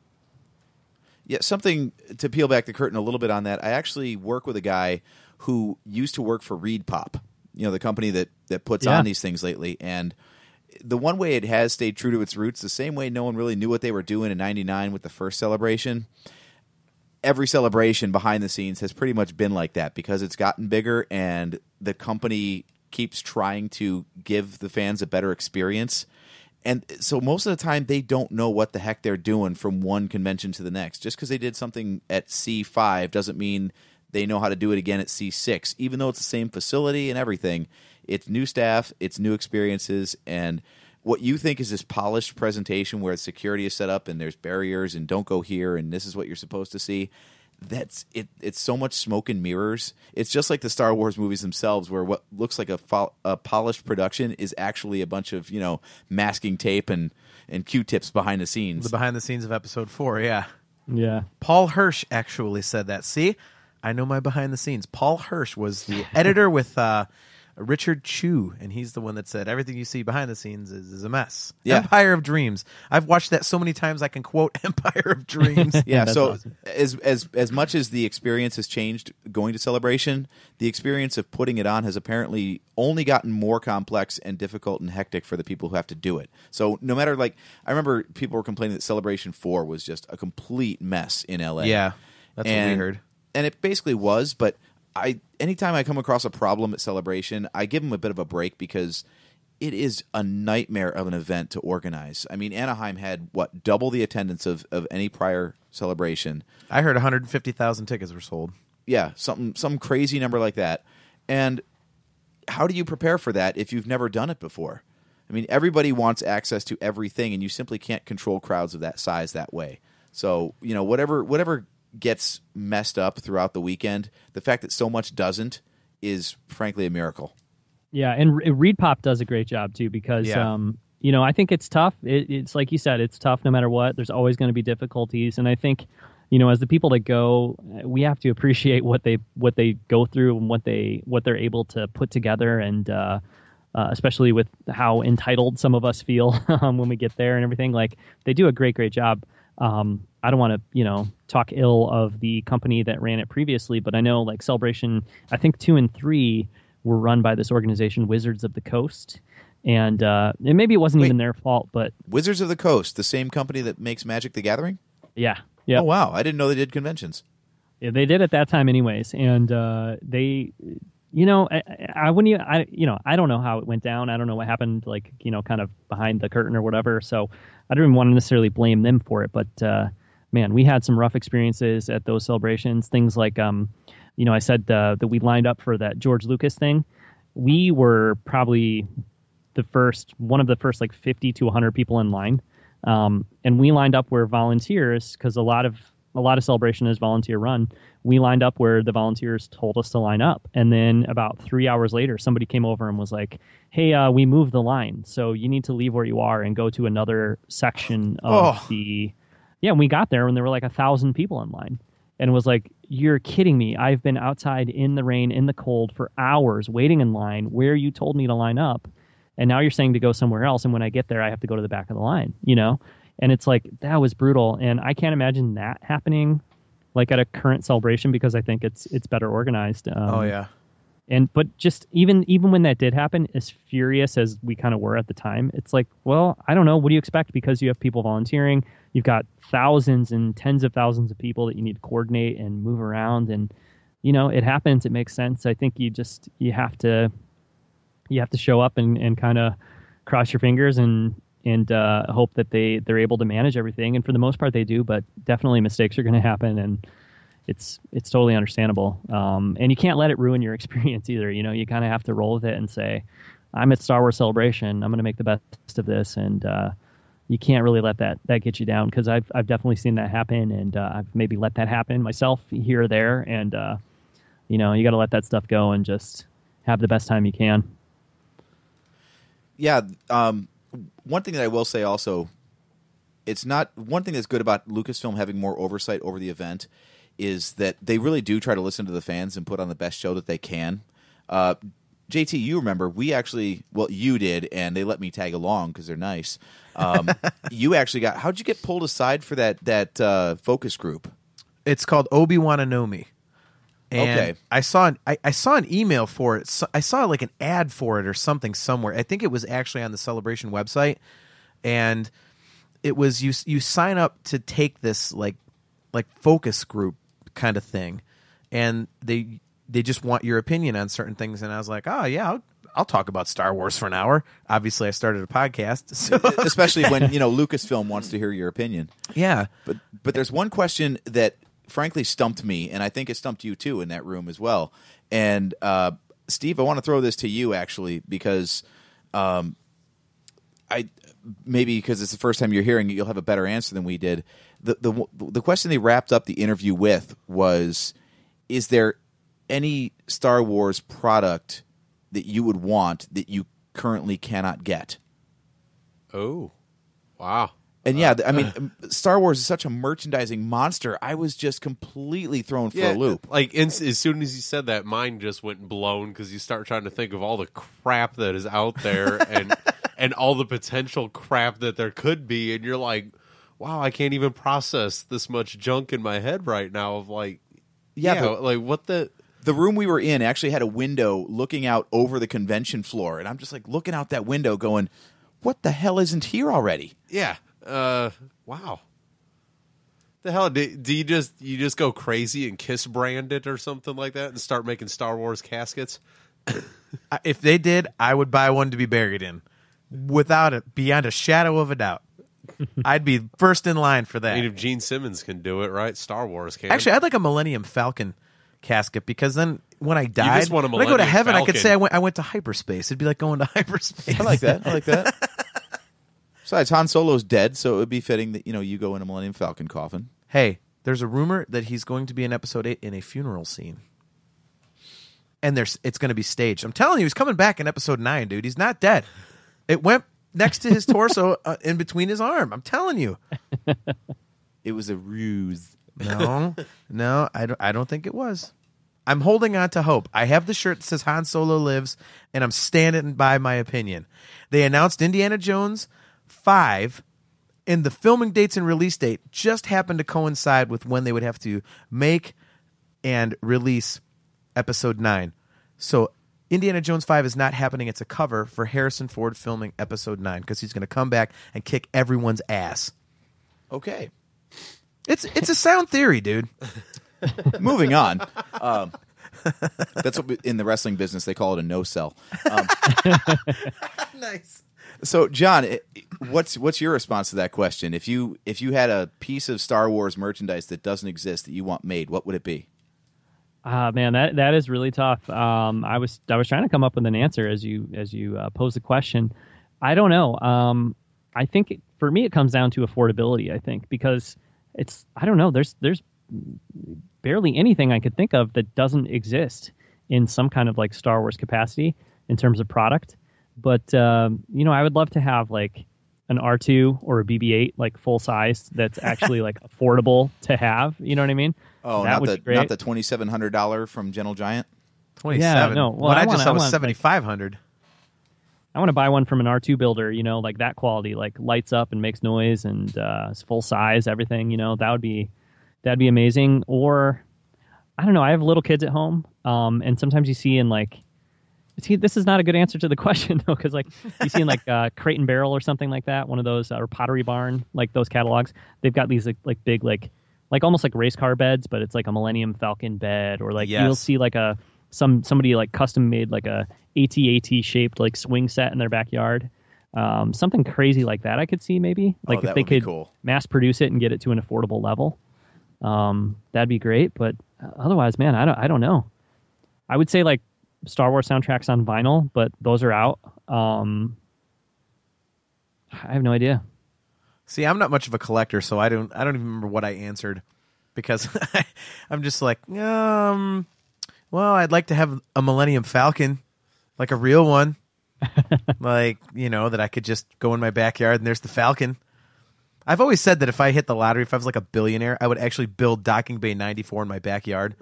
yeah, something to peel back the curtain a little bit on that. I actually work with a guy who used to work for Reed Pop, the company that puts on these things lately, and the one way it has stayed true to its roots, the same way no one really knew what they were doing in '99 with the first celebration. Every celebration behind the scenes has pretty much been like that because it's gotten bigger and the company keeps trying to give the fans a better experience. And so most of the time they don't know what the heck they're doing from one convention to the next. Just because they did something at C5 doesn't mean they know how to do it again at C6, even though it's the same facility and everything. It's new staff, it's new experiences, and what you think is this polished presentation where security is set up and there's barriers and don't go here and this is what you're supposed to see. That's it. It's so much smoke and mirrors. It's just like the Star Wars movies themselves, where what looks like a polished production is actually a bunch of masking tape and Q-tips behind the scenes. The behind the scenes of Episode 4, yeah. Yeah. Paul Hirsch actually said that. See, I know my behind the scenes. Paul Hirsch was the editor with Richard Chu, and he's the one that said everything you see behind the scenes is a mess. Yeah. Empire of Dreams. I've watched that so many times I can quote Empire of Dreams. Yeah, That's so awesome. as much as the experience has changed going to Celebration, the experience of putting it on has apparently only gotten more complex and difficult and hectic for the people who have to do it. So no matter, I remember people were complaining that Celebration 4 was just a complete mess in LA. Yeah, that's what we heard. And it basically was, but anytime I come across a problem at Celebration, I give them a bit of a break because it is a nightmare of an event to organize. I mean, Anaheim had, double the attendance of any prior Celebration. I heard 150,000 tickets were sold. Yeah, some crazy number like that. And how do you prepare for that if you've never done it before? I mean, everybody wants access to everything, and you simply can't control crowds of that size that way. So, whatever gets messed up throughout the weekend, the fact that so much doesn't is frankly a miracle. Yeah, and Reed Pop does a great job too because I think it's tough. It's like you said, it's tough no matter what. There's always going to be difficulties, and I think as the people that go, we have to appreciate what they go through and what they're able to put together, and especially with how entitled some of us feel when we get there and everything. Like, they do a great job. I don't want to, talk ill of the company that ran it previously, but I know Celebration, I think 2 and 3 were run by this organization, Wizards of the Coast. And maybe it wasn't even their fault, but Wizards of the Coast, the same company that makes Magic the Gathering? Yeah. Oh, wow. I didn't know they did conventions. Yeah, they did at that time anyways. And they, I wouldn't, I don't know how it went down. I don't know what happened, kind of behind the curtain or whatever. So I don't even want to necessarily blame them for it, but man, we had some rough experiences at those celebrations. Things like, I said that we lined up for that George Lucas thing. We were probably one of the first 50 to 100 people in line, and we lined up where volunteers, because a lot of Celebration is volunteer run. We lined up where the volunteers told us to line up, and then about 3 hours later, somebody came over and was like, "Hey, we moved the line, so you need to leave where you are and go to another section of the." Yeah, and we got there and there were 1,000 people in line, and it was like, "You're kidding me! I've been outside in the rain, in the cold for hours waiting in line where you told me to line up, and now you're saying to go somewhere else, and when I get there, I have to go to the back of the line." And it's like, that was brutal, and I can't imagine that happening at a current Celebration, because I think it's better organized. But just even when that did happen, as furious as we kind of were at the time, it's like, well, I don't know. What do you expect? Because you have people volunteering, you've got thousands and tens of thousands of people that you need to coordinate and move around, and it happens. It makes sense. I think you have to show up and kind of cross your fingers and hope that they're able to manage everything. And for the most part, they do, but definitely mistakes are going to happen, and it's totally understandable. And you can't let it ruin your experience either. You kind of have to roll with it and say, I'm at Star Wars Celebration, I'm going to make the best of this. And you can't really let that get you down, because I've definitely seen that happen, and I've maybe let that happen myself here or there. And, you got to let that stuff go and just have the best time you can. Yeah. One thing that I will say also, it's not one thing that's good about Lucasfilm having more oversight over the event is that they really do try to listen to the fans and put on the best show that they can. JT, you remember, you did, and they let me tag along because they're nice. You actually how'd you get pulled aside for that focus group? It's called Obi-Wan Anomi. And okay. I saw an email for it. I saw an ad for it or something somewhere. I think it was actually on the Celebration website, and it was you sign up to take this like focus group kind of thing, and they just want your opinion on certain things. And I was like, oh yeah, I'll talk about Star Wars for an hour. Obviously, I started a podcast, so Especially when Lucasfilm wants to hear your opinion. yeah. But there's one question that frankly stumped me, and I think it stumped you too in that room as well. And Steve, I want to throw this to you actually because maybe because it's the first time you're hearing it, you'll have a better answer than we did. The question they wrapped up the interview with was, is there any Star Wars product that you would want that you currently cannot get? Oh, wow. And yeah, I mean, Star Wars is such a merchandising monster. I was just completely thrown for a loop. Like as soon as you said that, mine just went blown because you start trying to think of all the crap that is out there and all the potential crap that there could be, and you're like, wow, I can't even process this much junk in my head right now. Of like, like what the. The room we were in actually had a window looking out over the convention floor, and I'm just like looking out that window going, what the hell isn't here already? Yeah. Wow. The hell do you just go crazy and kiss brand it or something like that and start making Star Wars caskets? If they did, I would buy one to be buried in, beyond a shadow of a doubt. I'd be first in line for that. I mean, if Gene Simmons can do it, right? Star Wars can. Actually, I'd like a Millennium Falcon casket because then when I died, just want a when I go to Millennium heaven, I could Falcon. say I went to hyperspace. It'd be like going to hyperspace. I like that. Besides, Han Solo's dead, so it would be fitting that you go in a Millennium Falcon coffin. Hey, there's a rumor that he's going to be in Episode 8 in a funeral scene. And it's going to be staged. I'm telling you, he's coming back in Episode 9, dude. He's not dead. It went next to his torso in between his arm. I'm telling you. It was a ruse. No, I don't think it was. I'm holding on to hope. I have the shirt that says Han Solo lives, and I'm standing by my opinion. They announced Indiana Jones 5, and the filming dates and release date just happened to coincide with when they would have to make and release Episode 9. So Indiana Jones 5 is not happening. It's a cover for Harrison Ford filming Episode 9 because he's going to come back and kick everyone's ass. Okay. It's a sound theory, dude. Moving on. That's what in the wrestling business they call it a no-sell. Nice. So, John, what's your response to that question? If you had a piece of Star Wars merchandise that doesn't exist that you want made, what would it be? Man, that is really tough. I was trying to come up with an answer as you posed the question. I don't know. I think for me it comes down to affordability. I think because I don't know. There's barely anything I could think of that doesn't exist in some kind of like Star Wars capacity in terms of product. But I would love to have like an R2 or a BB-8 like full size that's actually like affordable to have. You know what I mean? Oh, not the $2,700 from Gentle Giant. 27. Yeah, no. Well, what I just saw was like, 7,500. I want to buy one from an R2 builder, like that quality, like lights up and makes noise and it's full size, everything, that'd be amazing. Or I don't know, I have little kids at home. And sometimes you see in this is not a good answer to the question though, because like you see in like Crate and Barrel or something like that, one of those or Pottery Barn, like those catalogs, they've got these like big like almost like race car beds, but it's like a Millennium Falcon bed, or like you'll see like somebody like custom made like a AT-AT shaped like swing set in their backyard. Something crazy like that I could see maybe. Like if they could mass produce it and get it to an affordable level. That'd be great. But otherwise, man, I don't know. I would say like Star Wars soundtracks on vinyl, but those are out. I have no idea. See, I'm not much of a collector, so I don't even remember what I answered because I'm just like, well, I'd like to have a Millennium Falcon, like a real one, like, that I could just go in my backyard and there's the Falcon. I've always said that if I hit the lottery, if I was like a billionaire, I would actually build Docking Bay 94 in my backyard.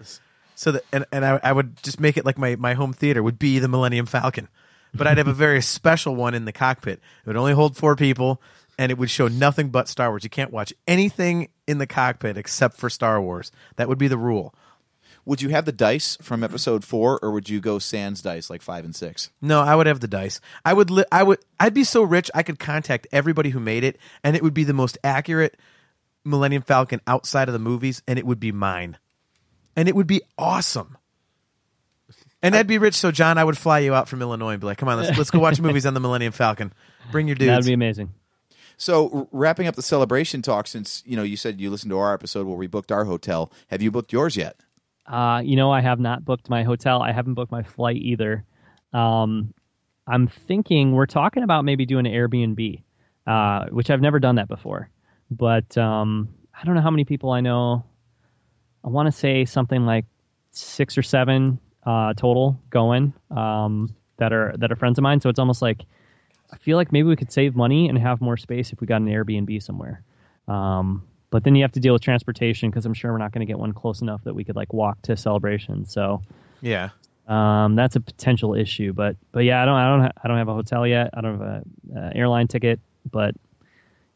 So that, and I would just make it like my home theater would be the Millennium Falcon. But I'd have a very special one in the cockpit. It would only hold 4 people, and it would show nothing but Star Wars. You can't watch anything in the cockpit except for Star Wars. That would be the rule. Would you have the dice from Episode 4, or would you go sans dice like 5 and 6? No, I would have the dice. I'd be so rich I could contact everybody who made it, and it would be the most accurate Millennium Falcon outside of the movies, and it would be mine. And it would be awesome. And that'd be rich. So, John, I would fly you out from Illinois and be like, come on, let's go watch movies on the Millennium Falcon. Bring your dudes. That'd be amazing. So wrapping up the celebration talk, since you said you listened to our episode where we booked our hotel, have you booked yours yet? I have not booked my hotel. I haven't booked my flight either. I'm thinking we're talking about maybe doing an Airbnb, which I've never done that before. But I don't know how many people I know. I want to say something like 6 or 7 total going that are friends of mine. So it's almost like I feel like maybe we could save money and have more space if we got an Airbnb somewhere. But then you have to deal with transportation because I'm sure we're not going to get one close enough that we could like walk to Celebration. So Yeah. that's a potential issue. But yeah, I don't have a hotel yet. I don't have a airline ticket, but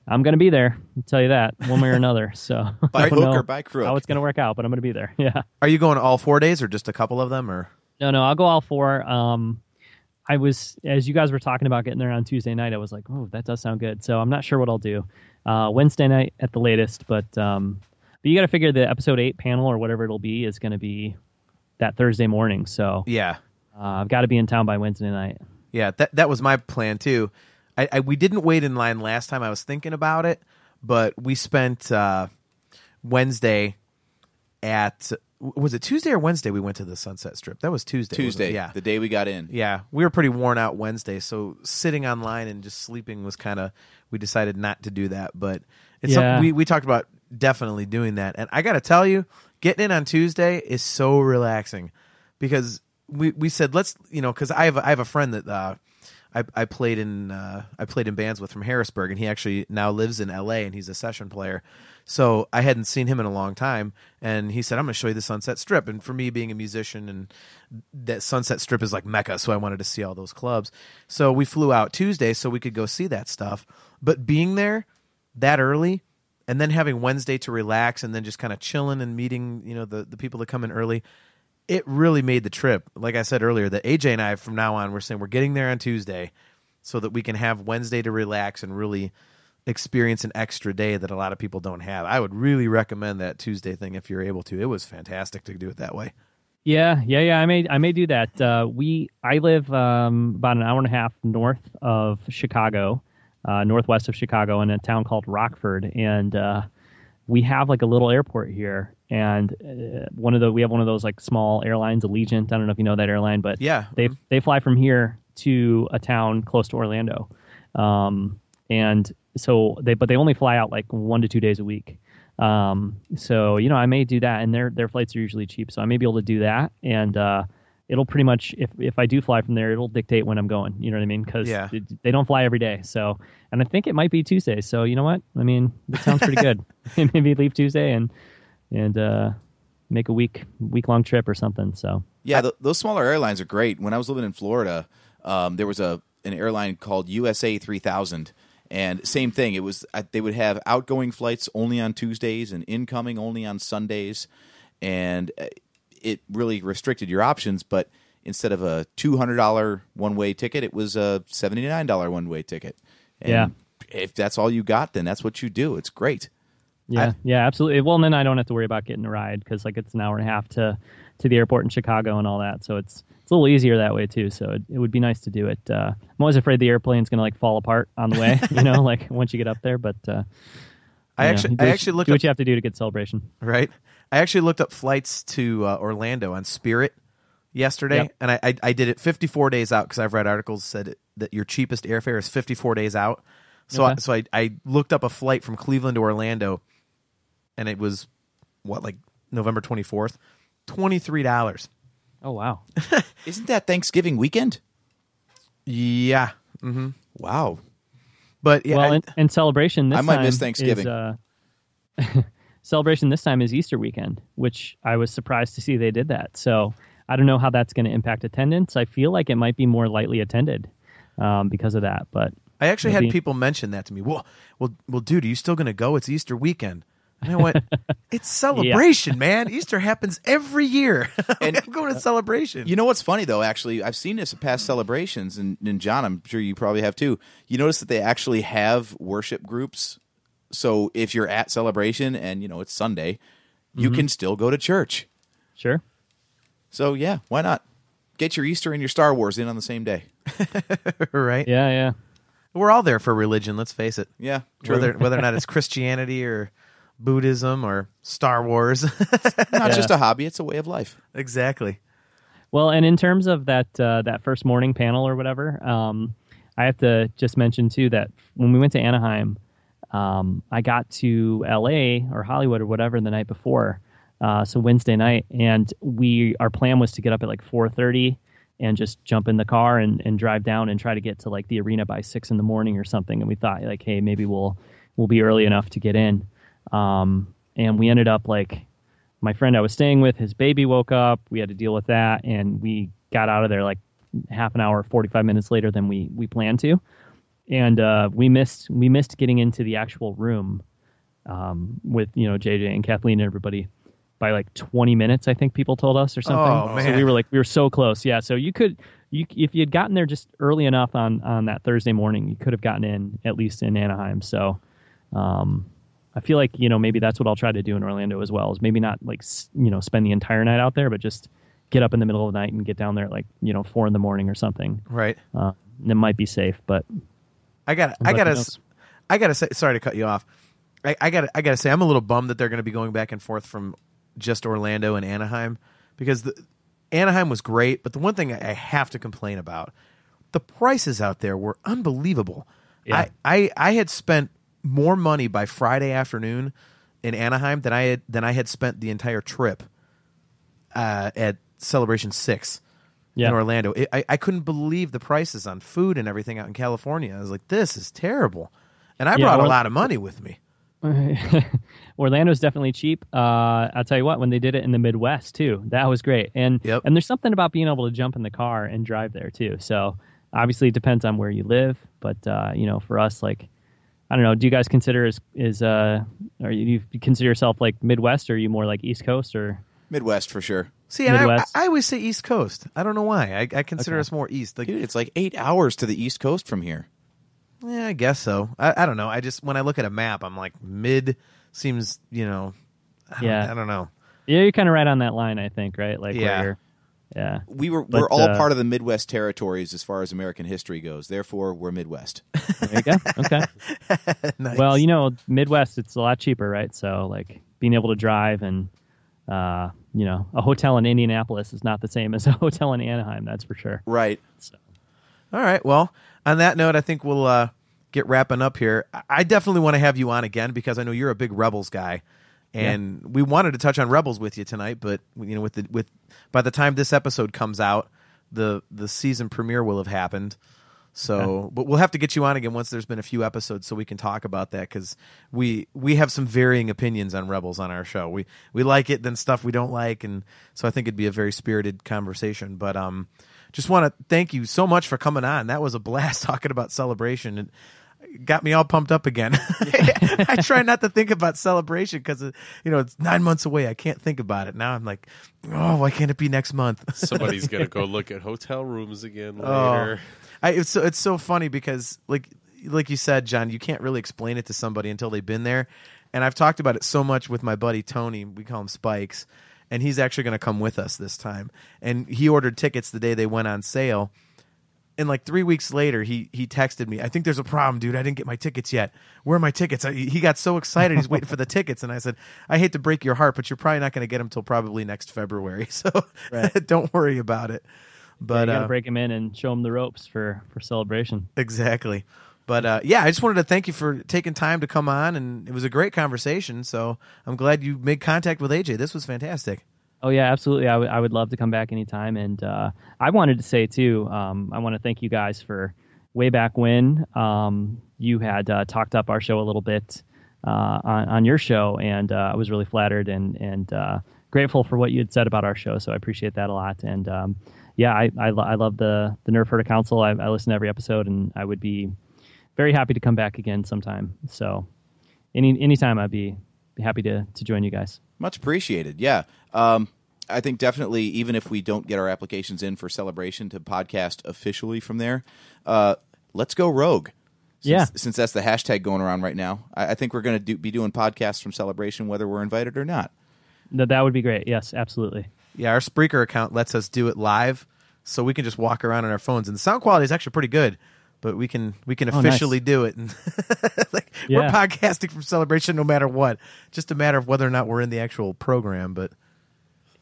I'm going to be there. I'll tell you that one way or another. So By I don't hook know or by crook? how it's going to work out, but I'm going to be there. Yeah. Are you going all 4 days or just a couple of them? Or No, I'll go all 4. I was, as you guys were talking about getting there on Tuesday night, I was like, oh, that does sound good. So I'm not sure what I'll do. Wednesday night at the latest, but you got to figure the episode 8 panel or whatever it'll be is going to be that Thursday morning. So yeah. I've got to be in town by Wednesday night. Yeah, that was my plan too. We didn't wait in line last time. I was thinking about it, but we spent Wednesday at, was it Tuesday or Wednesday we went to the Sunset Strip? That was Tuesday. Tuesday, Yeah. the day we got in. Yeah, we were pretty worn out Wednesday, so sitting online and just sleeping was kind of, we decided not to do that, but it's something we talked about definitely doing that. And I got to tell you, getting in on Tuesday is so relaxing because we said, let's, because I have a friend that I played in bands with from Harrisburg, and he actually now lives in LA and he's a session player. So I hadn't seen him in a long time, and he said, I'm going to show you the Sunset Strip. And for me being a musician, and that Sunset Strip is like Mecca, so I wanted to see all those clubs. So we flew out Tuesday so we could go see that stuff. But being there that early and then having Wednesday to relax and then just kind of chilling and meeting, the people that come in early, it really made the trip. Like I said earlier, that AJ and I from now on, we're saying we're getting there on Tuesday so that we can have Wednesday to relax and really experience an extra day that a lot of people don't have. I would really recommend that Tuesday thing if you're able to. It was fantastic to do it that way. Yeah. I may do that. I live about an hour and a half north of Chicago, northwest of Chicago, in a town called Rockford, and we have like a little airport here. And we have one of those like small airlines, Allegiant. I don't know if you know that airline, but yeah, they fly from here to a town close to Orlando, and so they only fly out like 1 to 2 days a week. So I may do that, and their flights are usually cheap, so I may be able to do that, and it'll pretty much, if I do fly from there, it'll dictate when I'm going. You know what I mean? Because they don't fly every day. So, and I think it might be Tuesday. So you know what? I mean, that sounds pretty good. Maybe leave Tuesday and make a week-long trip or something. So yeah, those smaller airlines are great. When I was living in Florida, there was an airline called USA 3000, and same thing. It was they would have outgoing flights only on Tuesdays and incoming only on Sundays, and it really restricted your options. But instead of a $200 one-way ticket, it was a $79 one-way ticket. And if that's all you got, then that's what you do. It's great. Yeah, absolutely. Well, and then I don't have to worry about getting a ride because like it's an hour and a half to the airport in Chicago and all that. So it's a little easier that way too. So it would be nice to do it. I'm always afraid the airplane's going to like fall apart on the way, like once you get up there. But I actually looked do up what you have to do to get Celebration. Right. I actually looked up flights to Orlando on Spirit yesterday, and I did it 54 days out because I've read articles said that your cheapest airfare is 54 days out. So I looked up a flight from Cleveland to Orlando, and it was like November 24th, $23. Oh wow! Isn't that Thanksgiving weekend? Yeah. Mm-hmm. Wow. But yeah, well, and Celebration this I might time miss Thanksgiving. Celebration this time is Easter weekend, which I was surprised to see they did that. So I don't know how that's going to impact attendance. I feel like it might be more lightly attended because of that. But I actually had people mention that to me. Well, dude, are you still going to go? It's Easter weekend. And I went, it's Celebration, man. Easter happens every year. And I'm going to Celebration. You know what's funny, though, actually? I've seen this at past celebrations, and John, I'm sure you probably have, too. You notice that they actually have worship groups. So if you're at Celebration and, it's Sunday, you can still go to church. Sure. So, yeah, why not? get your Easter and your Star Wars in on the same day. Right? Yeah. We're all there for religion, let's face it. Yeah, true. Whether or not it's Christianity or Buddhism or Star Wars. Not just a hobby; it's a way of life. Exactly. Well, and in terms of that first morning panel or whatever, I have to just mention too that when we went to Anaheim, I got to L.A. or Hollywood or whatever the night before, so Wednesday night, and our plan was to get up at like 4:30 and just jump in the car and drive down and try to get to like the arena by 6 a.m. or something. And we thought like, hey, maybe we'll be early enough to get in. And we ended up like, my friend I was staying with, his baby woke up. We had to deal with that, and we got out of there like half an hour, 45 minutes later than we planned to. And we missed getting into the actual room with JJ and Kathleen and everybody by like 20 minutes, I think people told us or something. Oh, man. So we were so close. Yeah. So if you had gotten there just early enough on that Thursday morning, you could have gotten in at least in Anaheim. So I feel like, maybe that's what I'll try to do in Orlando as well, is maybe not like, spend the entire night out there, but just get up in the middle of the night and get down there at like, 4 a.m. or something. Right. It might be safe, but I gotta say, sorry to cut you off. I gotta say, I'm a little bummed that they're going to be going back and forth from just Orlando and Anaheim, because Anaheim was great, but the one thing I have to complain about, the prices out there were unbelievable. Yeah. I had spent more money by Friday afternoon in Anaheim than I had spent the entire trip at Celebration 6 in Orlando. I couldn't believe the prices on food and everything out in California. I was like, this is terrible. And I brought a lot of money with me. Orlando's definitely cheap. I'll tell you what, when they did it in the Midwest too, that was great. And there's something about being able to jump in the car and drive there too. So obviously it depends on where you live, but for us, like, I don't know, do you guys consider do you consider yourself like Midwest, or are you more like East Coast or Midwest for sure? See, and I always say East Coast. I don't know why. I consider us more East. Like, dude, it's like 8 hours to the East Coast from here. Yeah, I guess so. I don't know. When I look at a map, I'm like, mid seems, I don't know. Yeah, you're kind of right on that line, I think, right? Like, where we're all part of the Midwest territories as far as American history goes. Therefore, we're Midwest. There you go. Okay. Nice. Well, Midwest, it's a lot cheaper, right? So, like, being able to drive and, a hotel in Indianapolis is not the same as a hotel in Anaheim, that's for sure. Right. So. All right. Well, on that note, I think we'll get wrapping up here. I definitely want to have you on again, because I know you're a big Rebels guy, and we wanted to touch on Rebels with you tonight. But with by the time this episode comes out, the season premiere will have happened. So, but we'll have to get you on again once there's been a few episodes, so we can talk about that, because we have some varying opinions on Rebels on our show. We like it, then stuff we don't like, and so I think it'd be a very spirited conversation. But just want to thank you so much for coming on. That was a blast talking about Celebration. It got me all pumped up again. I try not to think about Celebration because it's 9 months away. I can't think about it now. I'm like, oh, why can't it be next month? Somebody's gonna go look at hotel rooms again later. It's so funny because like you said, John, you can't really explain it to somebody until they've been there. And I've talked about it so much with my buddy Tony. We call him Spikes. And he's actually going to come with us this time. And he ordered tickets the day they went on sale. And like 3 weeks later, he texted me, I think there's a problem, dude. I didn't get my tickets yet. Where are my tickets? He got so excited. He's waiting for the tickets. And I said, I hate to break your heart, but you're probably not going to get them till probably next February. So don't worry about it. But you got to break him in and show him the ropes for Celebration. Exactly. But I just wanted to thank you for taking time to come on, and it was a great conversation. So I'm glad you made contact with AJ. This was fantastic. Oh yeah, absolutely. I would love to come back anytime. And I wanted to say too, I want to thank you guys for way back when you had talked up our show a little bit on your show, and I was really flattered and grateful for what you had said about our show. So I appreciate that a lot. And I love the Nerf Herder Council. I listen to every episode, and I would be very happy to come back again sometime. So anytime I'd be happy to join you guys. Much appreciated. Yeah. I think definitely, even if we don't get our applications in for Celebration to podcast officially from there, let's go rogue. Since that's the hashtag going around right now, I think we're going to be doing podcasts from Celebration, whether we're invited or not. That would be great. Yes, absolutely. Yeah, our Spreaker account lets us do it live. so we can just walk around on our phones, and the sound quality is actually pretty good. But we can officially do it, and we're podcasting from Celebration no matter what. Just a matter of whether or not we're in the actual program. But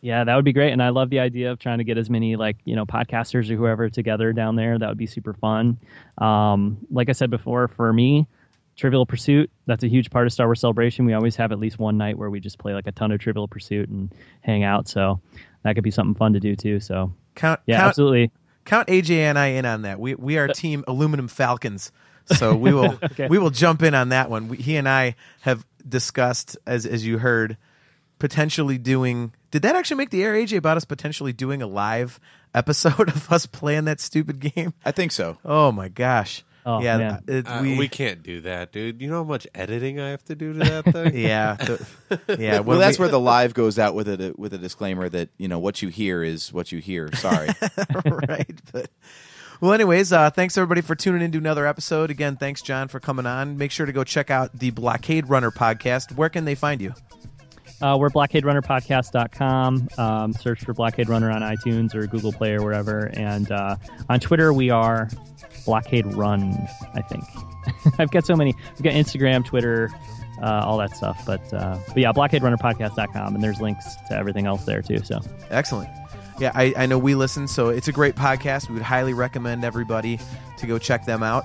yeah, that would be great, and I love the idea of trying to get as many podcasters or whoever together down there. That would be super fun. Like I said before, for me, Trivial Pursuit, that's a huge part of Star Wars Celebration. We always have at least one night where we just play like a ton of Trivial Pursuit and hang out. So that could be something fun to do too. So absolutely. Count AJ and I in on that. We are Team Aluminum Falcons, so we will we will jump in on that one. He and I have discussed, as you heard, potentially doing. Did that actually make the air, AJ, about us potentially doing a live episode of us playing that stupid game? I think so. Oh my gosh! Oh, yeah, we can't do that, dude. You know how much editing I have to do to that thing? yeah. Well, that's where the live goes out with a disclaimer that what you hear is what you hear. Sorry, right. But well, anyways, thanks everybody for tuning in to another episode. Again, thanks John for coming on. Make sure to go check out the Blockade Runner podcast. Where can they find you? We're blockaderunnerpodcast.com. Search for Blockade Runner on iTunes or Google Play or wherever. And on Twitter, we are Blockade Run, I think. I've got so many. We've got Instagram, Twitter, all that stuff. But yeah, blockaderunnerpodcast.com, and there's links to everything else there too. So excellent. Yeah, I know we listen, so it's a great podcast. We would highly recommend everybody to go check them out.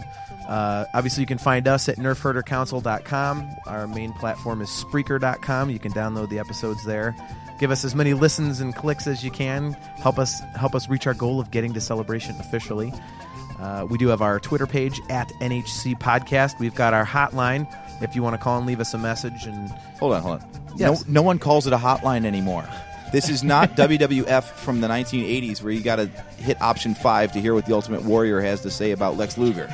Obviously, you can find us at nerfherdercouncil.com. Our main platform is Spreaker.com. You can download the episodes there. Give us as many listens and clicks as you can. Help us reach our goal of getting to Celebration officially. We do have our Twitter page at NHC Podcast. We've got our hotline if you want to call and leave us a message. And hold on. Yes. No one calls it a hotline anymore. This is not WWF from the 1980s where you got to hit option 5 to hear what the Ultimate Warrior has to say about Lex Luger.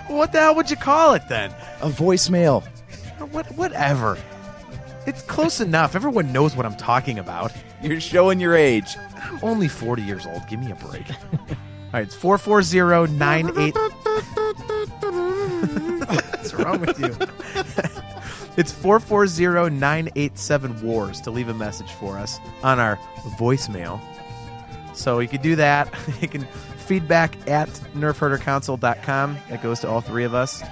What the hell would you call it then? A voicemail. Whatever. It's close enough. Everyone knows what I'm talking about. You're showing your age. I'm only 40 years old. Give me a break. All right, it's 440-98... What's wrong with you? It's 440-987-WARS to leave a message for us on our voicemail. So you can do that. You can feedback at nerfherdercouncil.com. That goes to all three of us.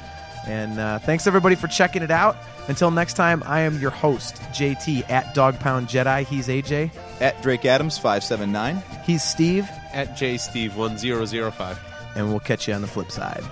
And thanks, everybody, for checking it out. Until next time, I am your host, JT, at Dogpound Jedi. He's AJ. At Drake Adams, 579. He's Steve. At JSteve1005. And we'll catch you on the flip side.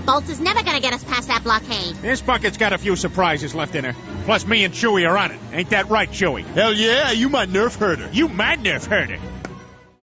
Bolts is never gonna get us past that blockade. This bucket's got a few surprises left in her. Plus me and Chewie are on it. Ain't that right, Chewie? Hell yeah, you my nerf herder. You my nerf herder.